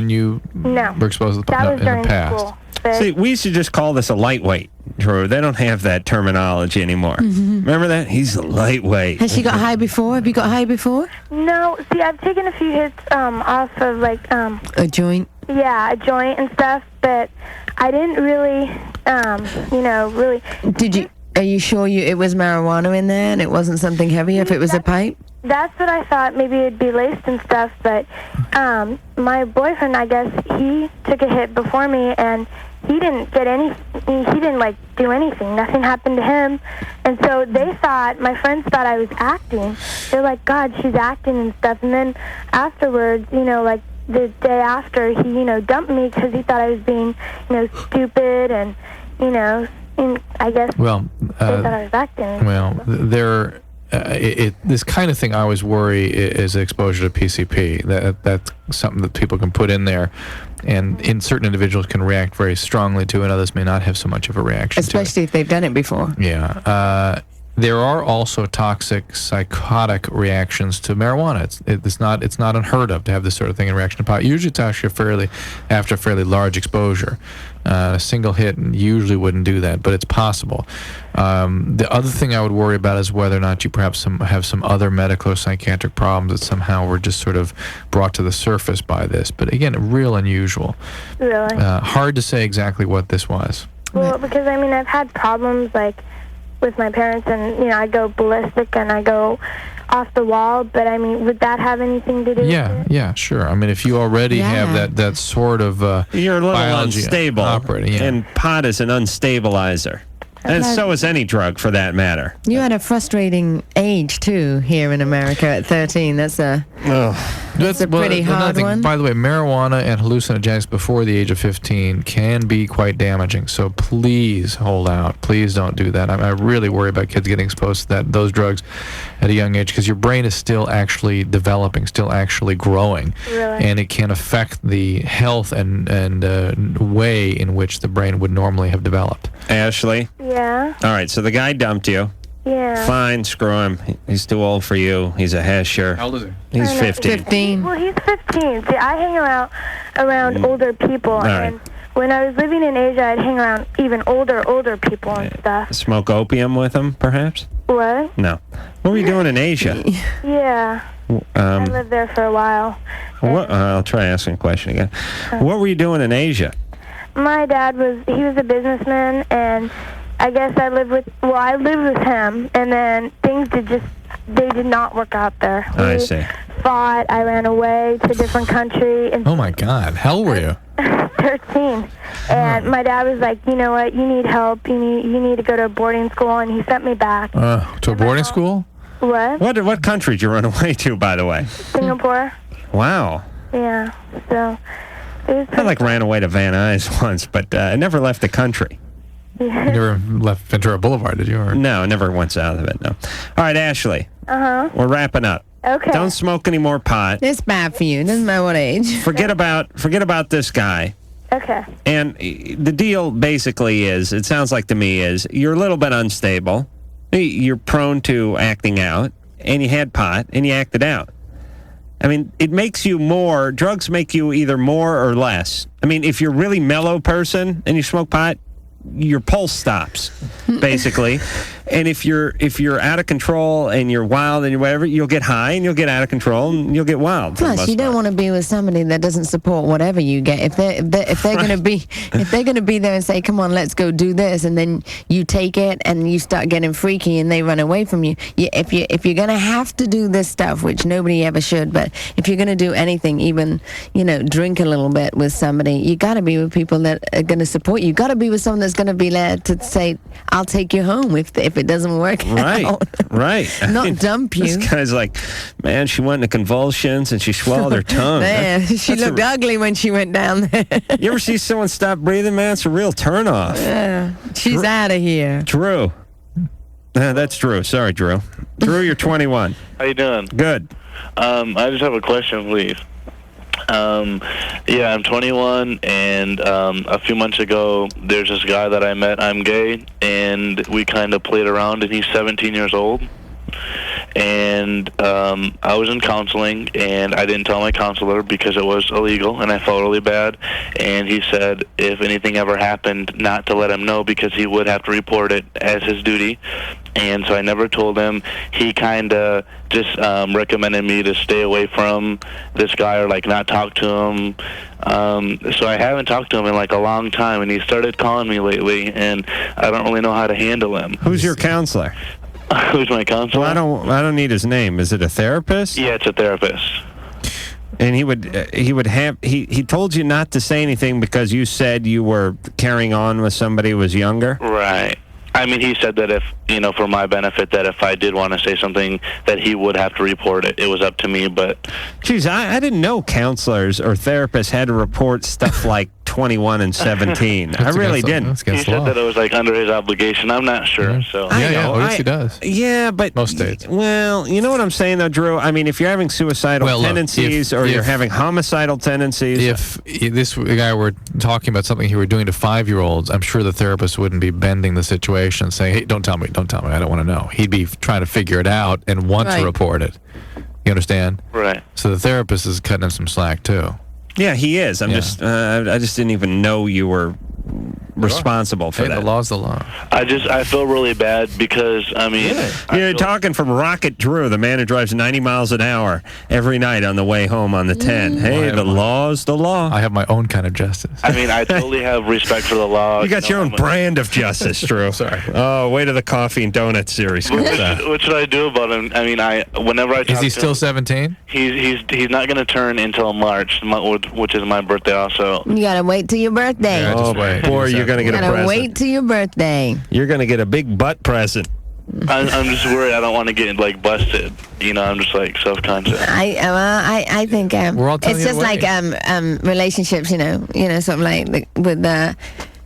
you No. were exposed to That was in during the past. school. But See, we used to just call this a lightweight, Drew. They don't have that terminology anymore. Remember that? He's a lightweight. Has she got high before? Have you got high before? no, see, I've taken a few hits off of like A joint? yeah, a joint and stuff, but I didn't really really. Did you? Are you sure it was marijuana in there and it wasn't something heavy if it was a pipe? That's what I thought. Maybe it'd be laced and stuff, but my boyfriend, I guess, he took a hit before me, and he didn't get any. He didn't like do anything. Nothing happened to him, and so my friends thought I was acting. They're like, God, she's acting and stuff. And then afterwards, like the day after, he dumped me because he thought I was being stupid, and and I guess they thought I was acting. Well, this kind of thing I always worry is exposure to PCP. That's something that people can put in there, and in certain individuals can react very strongly to, and others may not have so much of a reaction Especially if they've done it before. Yeah. There are also toxic, psychotic reactions to marijuana. It's not unheard of to have this sort of thing in reaction to pot. Usually it's actually after a fairly large exposure. A single hit usually wouldn't do that, but it's possible. The other thing I would worry about is whether or not you perhaps have some other medical or psychiatric problems that somehow were just sort of brought to the surface by this. But again, real unusual. Really? Hard to say exactly what this was. Well, because I've had problems with my parents, and I go ballistic and I go off the wall, but would that have anything to do with it? Yeah, sure. If you already have that sort of you're a little biology unstable, operating, and pot is an unstabilizer. And so is any drug, for that matter. You had a frustrating age, too, here in America at 13. That's a pretty hard one. By the way, marijuana and hallucinogenics before the age of 15 can be quite damaging. So please hold out. Please don't do that. I really worry about kids getting exposed to those drugs at a young age, because your brain is still actually developing, still actually growing. Really? And it can affect the health and way in which the brain would normally have developed. Ashley? Yeah? All right, so the guy dumped you. Yeah. Fine, screw him. He's too old for you. He's a hesher. How old is he? He's 15. 15. Well, he's 15. See, I hang around older people, right. and when I was living in Asia, I'd hang around even older people and stuff. Smoke opium with him, perhaps? What? No. What were you doing in Asia? Yeah. I lived there for a while. I'll try asking a question again. What were you doing in Asia? My dad was a businessman, and I guess I lived with him, and then things did not work out there. I see. Fought, I ran away to a different country. And Oh my God, how old were you? 13. And my dad was like, you know what, you need help, you need to go to a boarding school, and he sent me back. To a boarding school? What? What country did you run away to, by the way? Singapore. Wow. Yeah, so it was I ran away to Van Nuys once, but I never left the country. You never left Ventura Boulevard, did you? Or? No, never went south of it, no. All right, Ashley. Uh-huh. We're wrapping up. Okay. Don't smoke any more pot. It's bad for you. It doesn't matter what age. Forget about this guy. Okay. And the deal basically is, it sounds like to me, is you're a little bit unstable. You're prone to acting out, and you had pot, and you acted out. It makes you more, drugs make you either more or less. If you're a really mellow person and you smoke pot, your pulse stops, basically. And if you're out of control and you're wild and you're whatever, you'll get high and you'll get out of control and you'll get wild. Plus, you don't want to be with somebody that doesn't support whatever you get. If they're going to be there and say, "Come on, let's go do this," and then you take it and you start getting freaky and they run away from you. If you're going to have to do this stuff, which nobody ever should, but if you're going to do anything, even drink a little bit with somebody, you got to be with people that are going to support you. You got to be with someone that's going to be there to say, "I'll take you home if it doesn't work out." Right. Not dump you. This guy's like, man, she went into convulsions and she swallowed her tongue. Man, she looked ugly when she went down there. You ever see someone stop breathing, man? It's a real turnoff. Yeah, she's out of here. Drew. That's Drew. Sorry, Drew. Drew, you're 21. How you doing? Good. I just have a question, please. I'm 21, and a few months ago, there's this guy that I met. I'm gay, and we kind of played around, and he's 17 years old. And I was in counseling, and I didn't tell my counselor because it was illegal, and I felt really bad. And he said if anything ever happened, not to let him know because he would have to report it as his duty. And so I never told him. He kind of just recommended me to stay away from this guy or not talk to him. So I haven't talked to him in a long time, and he started calling me lately, and I don't really know how to handle him. Who's your counselor? Who's my counselor? Well, I don't need his name. Is it a therapist? Yeah, it's a therapist. And he told you not to say anything because you said you were carrying on with somebody who was younger? Right. I mean, he said that if, for my benefit, that if I did want to say something, that he would have to report it. It was up to me, but... Geez, I didn't know counselors or therapists had to report stuff like 21 and 17. I really didn't. He said that it was, under his obligation. I'm not sure, so... I know. At least he does. Yeah, but... Most states. Well, you know what I'm saying, though, Drew? I mean, if you're having suicidal tendencies or you're having homicidal tendencies... If this guy were talking about something he were doing to 5-year-olds, I'm sure the therapist wouldn't be bending the situation, saying, hey, don't tell me, I don't want to know. He'd be trying to figure it out and want to report it. You understand? Right. So the therapist is cutting him some slack, too. Yeah, he is. I just didn't even know you were responsible for that. The law's the law. I feel really bad because, I mean... You're talking from Rocket Drew, the man who drives 90 miles an hour every night on the way home on the 10. Hey, the law's the law. I have my own kind of justice. I mean, I totally have respect for the law. You got your own brand of justice, Drew. Sorry. Oh, wait till the coffee and donut series comes out. What should I do about him? I mean, whenever I talk Is he to still him, 17? He's not going to turn until March, which is my birthday also. You gotta wait till your birthday. Yeah, oh, boy, you're going to get a present. Wait till your birthday. You're going to get a big butt present. I'm just worried I don't want to get busted. I'm just self-conscious. I think it's just like relationships. Something like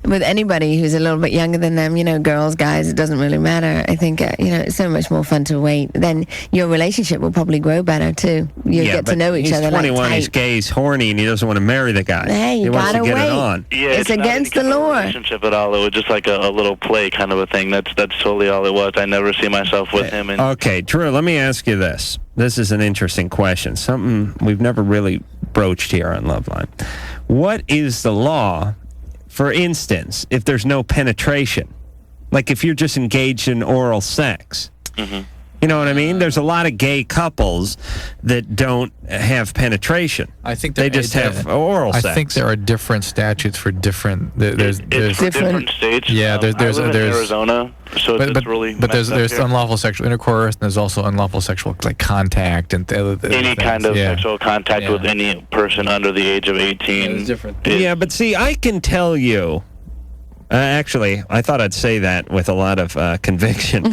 with anybody who's a little bit younger than them. Girls, guys, it doesn't really matter. I think it's so much more fun to wait. Then your relationship will probably grow better too. You get to know each other. He's 21. He's gay. He's horny, and he doesn't want to marry the guy. Hey, you gotta wait. Yeah, it's against the law. Relationship at all. It was just like a little play kind of a thing. That's totally all it was. I never see myself with him. Okay, Drew. Let me ask you this. This is an interesting question. Something we've never really broached here on LoveLine. What is the law? For instance, if there's no penetration, like if you're just engaged in oral sex, you know what I mean? There's a lot of gay couples that don't have penetration. I think they just have oral sex. I think there are different statutes for different. There's different states. Yeah, there's in Arizona, so it's really. But there's unlawful sexual intercourse, and there's also unlawful sexual contact and any kind of sexual contact with any person under the age of 18. It's different. Yeah, but see, I can tell you. Actually, I thought I'd say that with a lot of conviction,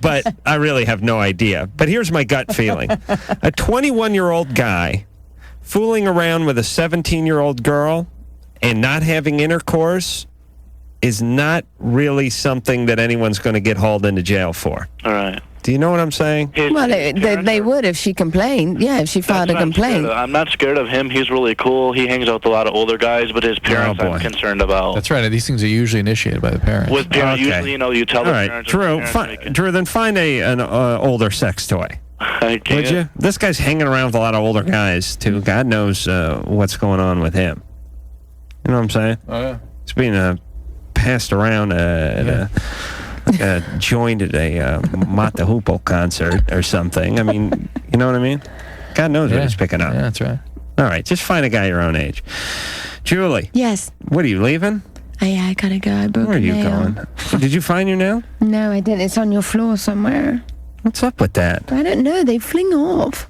but I really have no idea. But here's my gut feeling. A 21-year-old guy fooling around with a 17-year-old girl and not having intercourse is not really something that anyone's going to get hauled into jail for. All right. Do you know what I'm saying? Well, they would if she complained. Yeah, if she filed a complaint. I'm not scared of him. He's really cool. He hangs out with a lot of older guys, but his parents I'm concerned about. That's right. These things are usually initiated by the parents. With parents, usually, you tell the parents. Drew, then find an older sex toy. Would you? This guy's hanging around with a lot of older guys, too. God knows what's going on with him. You know what I'm saying? Oh, yeah. It's being passed around at a joint at a Mata Hoopo concert or something. I mean, you know what I mean? God knows what he's picking up. Yeah, that's right. All right, just find a guy your own age. Julie. Yes. What, are you leaving? I gotta go. I broke Where are a you nail. going? Did you find your nail? No, I didn't. It's on your floor somewhere. What's up with that? I don't know. They fling off.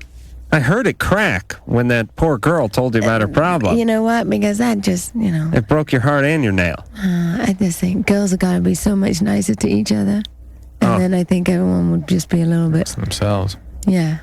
I heard it crack when that poor girl told you about her problem. You know what? Because that just, It broke your heart and your nail. I just think girls have got to be so much nicer to each other. And then I think everyone would just be a little bit... themselves. Yeah.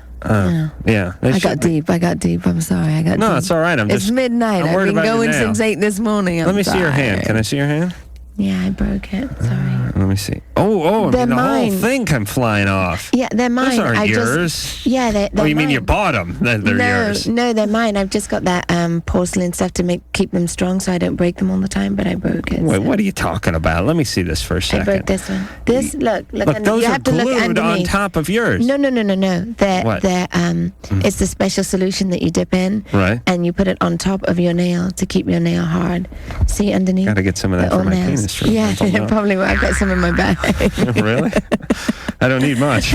Yeah. I got deep. I'm sorry. I got deep. No, it's all right. It's midnight. I've been going since 8 this morning. Let me see your hand. Can I see your hand? Yeah, I broke it. Sorry. Let me see. Oh, they're the mine. whole thing come flying off. Yeah, they're mine. Those aren't yours. They're you mean mine. you bought them? They're yours. No, they're mine. I've just got that porcelain stuff to keep them strong so I don't break them all the time, but I broke it. Wait, what are you talking about? Let me see this for a second. I broke this one. This, look, those you are have to look glued on underneath. top of yours. No. What? It's the special solution that you dip in. Right. And you put it on top of your nail to keep your nail hard. See underneath? Got to get some of that for my penis trim. Yeah, probably will. I've got some in my bag. Really? I don't need much.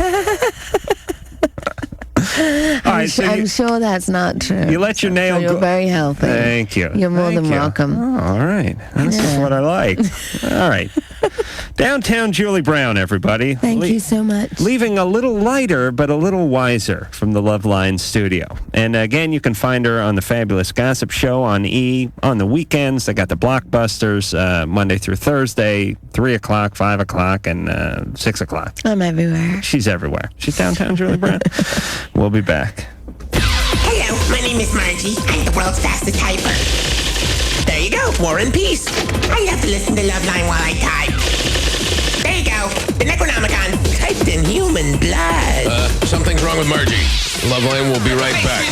I'm sure that's not true. You let your nail go. You're very healthy. Thank you. You're more than welcome. Oh, all right. This is what I like. All right. Downtown Julie Brown, everybody. Thank you so much. Leaving a little lighter, but a little wiser from the LoveLine studio. And again, you can find her on the Fabulous Gossip Show on E! On the weekends. They got the blockbusters Monday through Thursday, 3 o'clock, 5 o'clock, and 6 o'clock. I'm everywhere. She's everywhere. She's Downtown Julie Brown. We'll be back. Hello, my name is Margie. I'm the world's fastest typer. There you go, War and Peace. I love to listen to LoveLine while I type. There you go, the Necronomicon, typed in human blood. Something's wrong with Margie. LoveLine will be right back.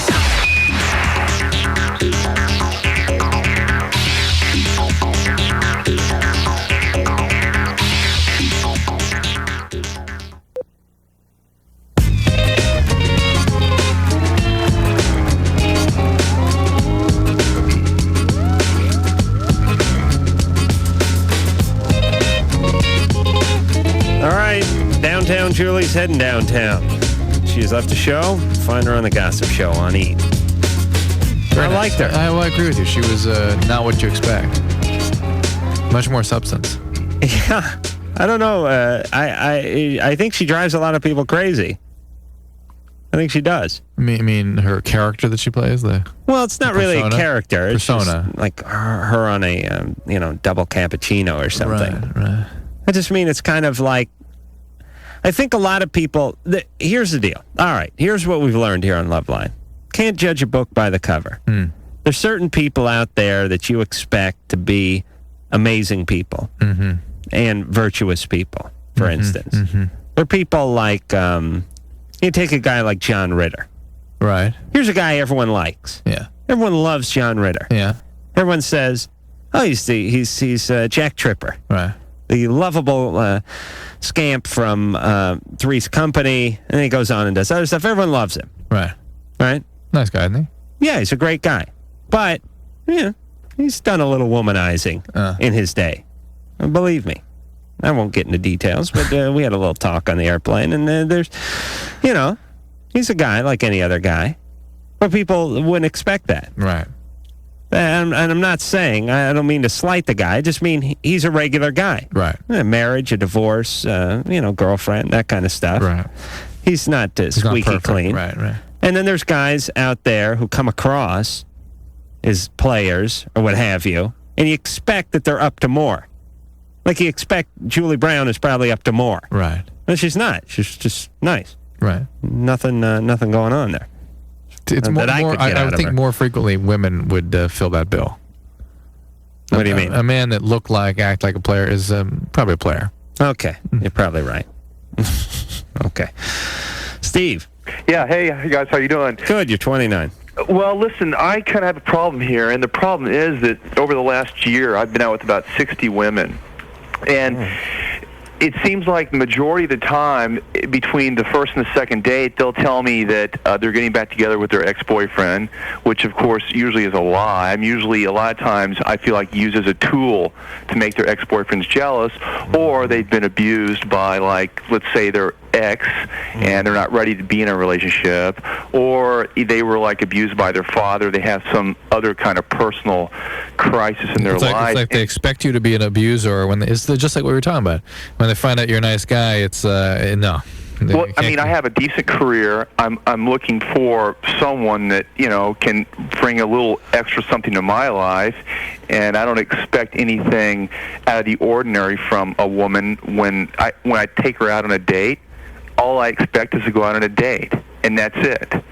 All right, Downtown Julie's heading downtown. She has left the show. Find her on the Gossip Show on E! I liked her. I agree with you. She was not what you expect. Much more substance. Yeah, I don't know. I think she drives a lot of people crazy. I think she does. I mean her character that she plays? Well, it's not really a character. It's persona. just like her on a double cappuccino or something. Right. I just mean it's kind of like, I think a lot of people, here's the deal. All right, here's what we've learned here on LoveLine. Can't judge a book by the cover. There's certain people out there that you expect to be amazing people and virtuous people, for instance. There are people like, you take a guy like John Ritter. Right. Here's a guy everyone likes. Yeah. Everyone loves John Ritter. Yeah. Everyone says, oh, he's Jack Tripper. Right. The lovable scamp from Three's Company, and then he goes on and does other stuff. Everyone loves him. Right. Right? Nice guy, isn't he? Yeah, he's a great guy. But, he's done a little womanizing in his day. Believe me. I won't get into details, but we had a little talk on the airplane, and there's, he's a guy like any other guy. But people wouldn't expect that. Right. And I'm not saying, I don't mean to slight the guy, I just mean he's a regular guy. Right. A marriage, a divorce, girlfriend, that kind of stuff. Right. He's not squeaky clean. Right. And then there's guys out there who come across as players or what have you, and you expect that they're up to more. Like you expect Julie Brown is probably up to more. Right. But she's not. She's just nice. Right. Nothing going on there. It's I would think more frequently women would fill that bill. What do you mean? A man that act like a player is probably a player. Okay. You're probably right. Okay. Steve. Yeah, hey guys, how you doing? Good, you're 29. Well, listen, I kind of have a problem here, and the problem is that over the last year, I've been out with about 60 women. And it seems like the majority of the time, between the first and the second date, they'll tell me that they're getting back together with their ex-boyfriend, which, of course, usually is a lie. I'm usually, a lot of times, I feel like used as a tool to make their ex-boyfriends jealous, or they've been abused by, let's say their ex, and they're not ready to be in a relationship, or they were, abused by their father. They have some other kind of personal crisis in their life. It's like they expect you to be an abuser, or it's just like what we were talking about. When they find out you're a nice guy, it's no. Well, I mean, I have a decent career. I'm looking for someone that can bring a little extra something to my life, and I don't expect anything out of the ordinary from a woman. When I take her out on a date, all I expect is to go out on a date, and that's it.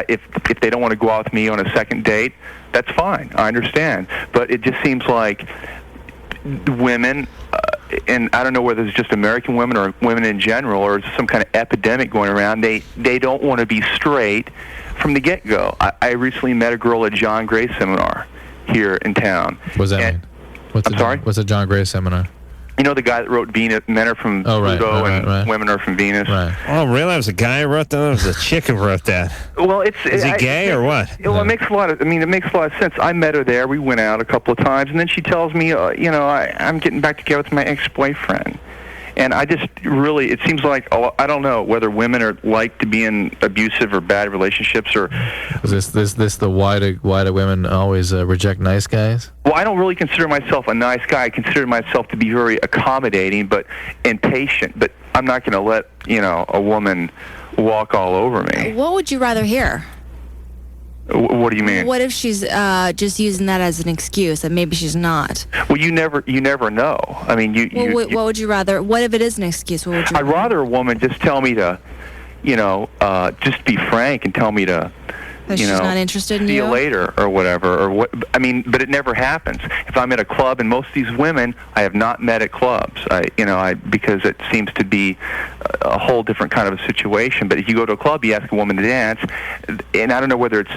If they don't want to go out with me on a second date, that's fine. I understand, but it just seems like women. And I don't know whether it's just American women or women in general, or it's some kind of epidemic going around. They don't want to be straight from the get-go. I recently met a girl at John Gray seminar here in town. What does that mean? What's a John Gray seminar? You know the guy that wrote Venus, Men Are From Pluto and Women Are From Venus? Right. Oh, really? That was a guy who wrote that? That was a chick who wrote that. Well, is he gay or what? Well, it makes a lot of sense. I met her there. We went out a couple of times, and then she tells me, I'm getting back together with my ex-boyfriend. And I just really, it seems like, I don't know whether women are like to be in abusive or bad relationships or... Is this the why do women always reject nice guys? Well, I don't really consider myself a nice guy. I consider myself to be very accommodating and patient. But I'm not going to let, a woman walk all over me. What would you rather hear? What do you mean? What if she's just using that as an excuse and maybe she's not? Well, you never know. I mean, what would you rather? What if it is an excuse? What would you? I'd rather a woman just tell me to, just be frank and tell me to, that she's not interested in see you? you later or whatever. Or what? I mean, but it never happens. If I'm at a club, and most of these women I have not met at clubs, because it seems to be a whole different kind of a situation. But if you go to a club, you ask a woman to dance, and I don't know whether it's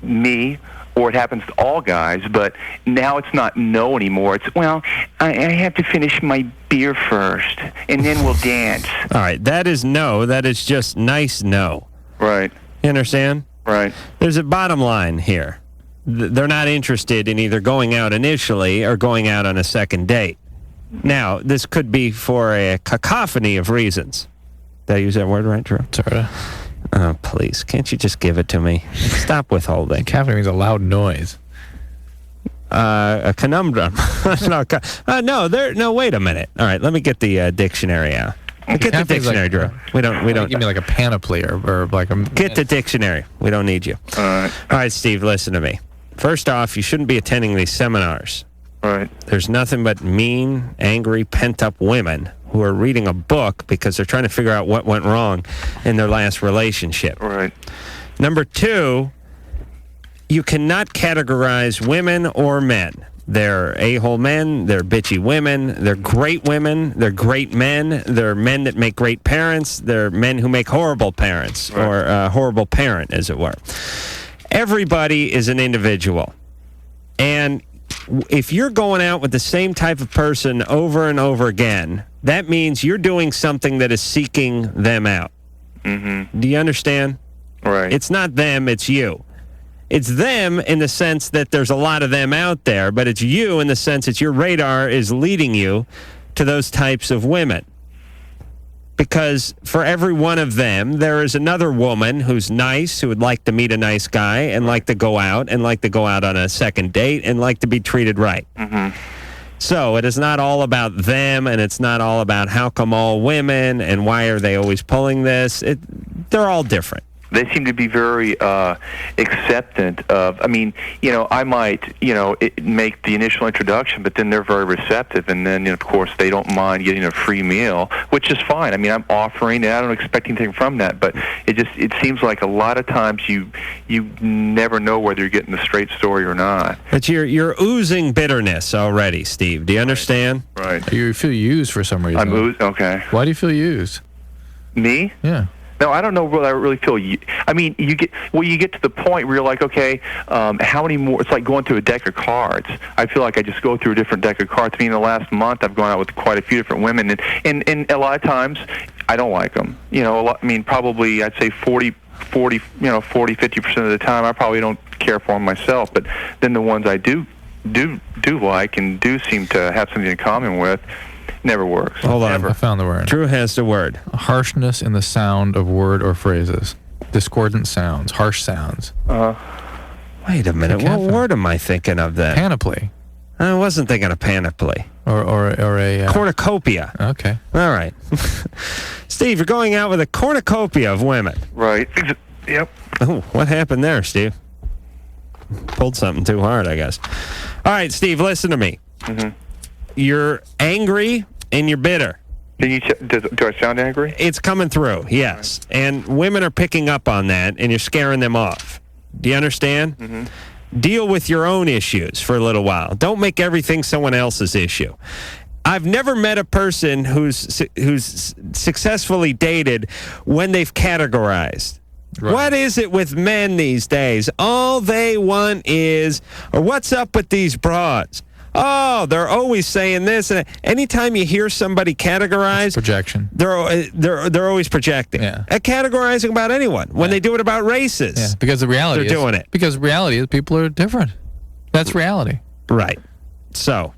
me or it happens to all guys, but now it's not no anymore. It's, well, I have to finish my beer first, and then we'll dance. All right, that is no. That is just nice no. Right. You understand? Right. There's a bottom line here. They're not interested in either going out initially or going out on a second date. Now, this could be for a cacophony of reasons. Did I use that word right, Drew? Sorry. Oh, please. Can't you just give it to me? Stop withholding. Cacophony means a loud noise. A conundrum. No, wait a minute. All right, let me get the dictionary out. Get the dictionary, Drew. We don't. Give me like a panoply or like a... Get the dictionary. We don't need you. All right, Steve, listen to me. First off, you shouldn't be attending these seminars. Right. There's nothing but mean, angry, pent-up women who are reading a book because they're trying to figure out what went wrong in their last relationship. Right. Number two, you cannot categorize women or men. They're a-hole men, they're bitchy women, they're great women, they're great men, they're men that make great parents, they're men who make horrible parents, or a horrible parent, as it were. Everybody is an individual. And if you're going out with the same type of person over and over again, that means you're doing something that is seeking them out. Mm-hmm. Do you understand? Right. It's not them, it's you. It's them in the sense that there's a lot of them out there, but it's you in the sense that your radar is leading you to those types of women. Because for every one of them, there is another woman who's nice, who would like to meet a nice guy and like to go out on a second date and like to be treated right. Mm-hmm. So it is not all about them, and it's not all about how come all women and why are they always pulling this. They're all different. They seem to be very acceptant of, I might, make the initial introduction, but then they're very receptive, and then, of course, they don't mind getting a free meal, which is fine. I mean, I'm offering, and I don't expect anything from that, but it seems like a lot of times you never know whether you're getting the straight story or not. But you're oozing bitterness already, Steve. Do you understand? Right. You feel used for some reason. Okay. Why do you feel used? Me? Yeah. No, I don't know whether I really feel. You get to the point where you're like, okay, how many more? It's like going through a deck of cards. I feel like I just go through a different deck of cards. I mean, in the last month, I've gone out with quite a few different women, and a lot of times, I don't like them. Probably I'd say 50% of the time, I probably don't care for them myself. But then the ones I do like and do seem to have something in common with. Never works. Hold on. Never. I found the word. Drew has the word. Harshness in the sound of word or phrases. Discordant sounds. Harsh sounds. Wait a minute. What word am I thinking of then? Panoply. I wasn't thinking of panoply. Or a... cornucopia. Okay. All right. Steve, you're going out with a cornucopia of women. Right. Yep. Oh, what happened there, Steve? Pulled something too hard, I guess. All right, Steve, listen to me. Mm-hmm. You're angry and you're bitter. Do I sound angry? It's coming through, yes. Right. And women are picking up on that, and you're scaring them off. Do you understand? Mm-hmm. Deal with your own issues for a little while. Don't make everything someone else's issue. I've never met a person who's successfully dated when they've categorized. Right. What is it with men these days? All they want is, or what's up with these broads? Oh, they're always saying this. And anytime you hear somebody categorize, projection. They're always projecting. Yeah. Categorizing about anyone. When they do it about races, yeah. Because the reality they're doing it. Because reality is people are different. That's reality. Right. So,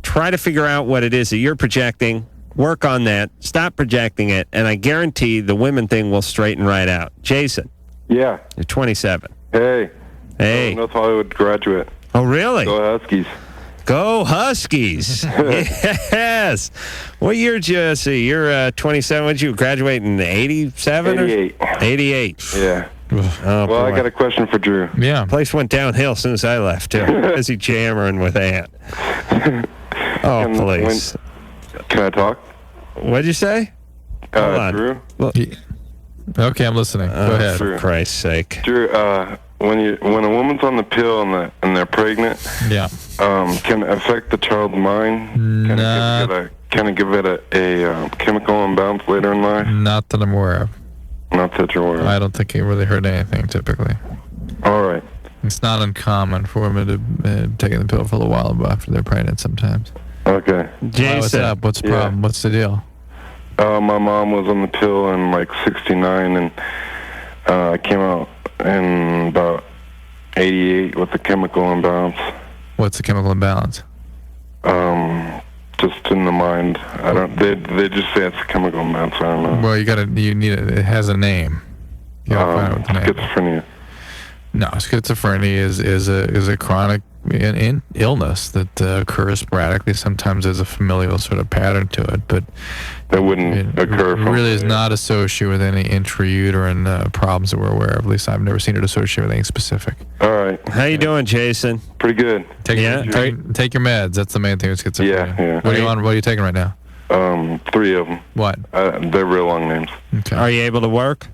try to figure out what it is that you're projecting Work on that. Stop projecting it, and I guarantee the women thing will straighten right out. Jason. Yeah. You're 27. Hey. Hey. North Hollywood graduate. Oh, really? Go Huskies. Go Huskies. Yes. What year did you see? You're 27. What did you graduate in 87? 88. 88. Yeah. Oh, well, I boy. got a question for Drew. Yeah. Place went downhill as soon as I left, too. Busy jammering with Ant. Oh, please. Can I talk? What'd you say? Hold on. Drew? Okay, I'm listening. Go ahead. For Christ's sake. Drew, when a woman's on the pill and they're pregnant, yeah, can it affect the child's mind? Can it give it a chemical imbalance later in life? Not that I'm aware of. Not that you're aware of. I don't think it really hurt anything, typically. All right. It's not uncommon for women to taking the pill for a little while after they're pregnant sometimes. Okay. Jason. What's up? What's the problem? What's the deal? My mom was on the pill in like 69, and I came out in about 88 with a chemical imbalance. What's the chemical imbalance? Just in the mind. I don't. They just say it's a chemical imbalance. I don't know. Well, you need it. It has a name. You gotta find out what the name. Schizophrenia. No, schizophrenia is a chronic illness that occurs sporadically. Sometimes there's a familial sort of pattern to it, but that wouldn't occur. It really is not associated with any intrauterine problems that we're aware of. At least I've never seen it associated with anything specific. All right. How you doing, Jason? Pretty good. Take your meds. That's the main thing with schizophrenia. Yeah. What are you on? What are you taking right now? 3 of them. What? They're real long names. Okay. Are you able to work?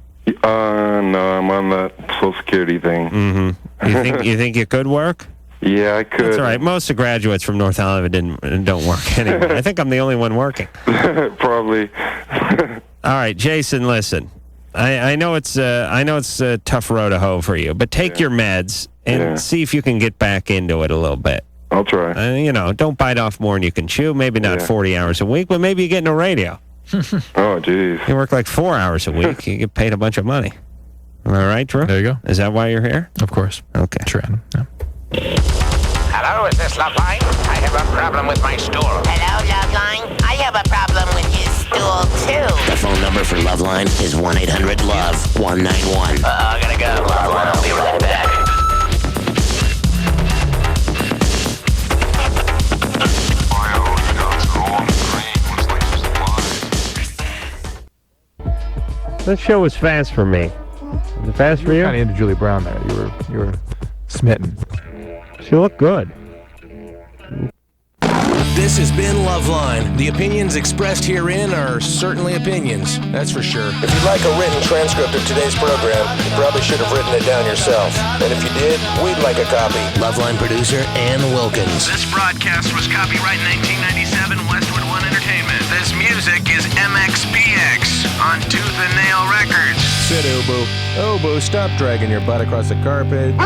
No, I'm on that Social Security thing. Mm-hmm. You think you could work? Yeah, I could. That's all right. Most of the graduates from North Hollywood don't work anymore. I think I'm the only one working. Probably. All right, Jason. Listen, I know it's a tough road to hoe for you, but take your meds and see if you can get back into it a little bit. I'll try. Don't bite off more than you can chew. Maybe not 40 hours a week, but maybe you get into radio. Oh, jeez. You work like 4 hours a week. You get paid a bunch of money. Am I right, Drew? There you go. Is that why you're here? Of course. Okay. It's random. Yeah. Hello, is this LoveLine? I have a problem with my stool. Hello, LoveLine. I have a problem with your stool, too. The phone number for LoveLine is 1-800-LOVE-191. I gotta go. I'll be right back. That show was fast for me. Was it fast for you? Kind of into Julie Brown there. You were smitten. She looked good. This has been LoveLine. The opinions expressed herein are certainly opinions, that's for sure. If you'd like a written transcript of today's program, you probably should have written it down yourself. And if you did, we'd like a copy. LoveLine producer Ann Wilkins. This broadcast was copyright 1997 Westwood One Entertainment. This music is MXPX on Tooth and Nail Records. Sit, Obo. Obo, stop dragging your butt across the carpet.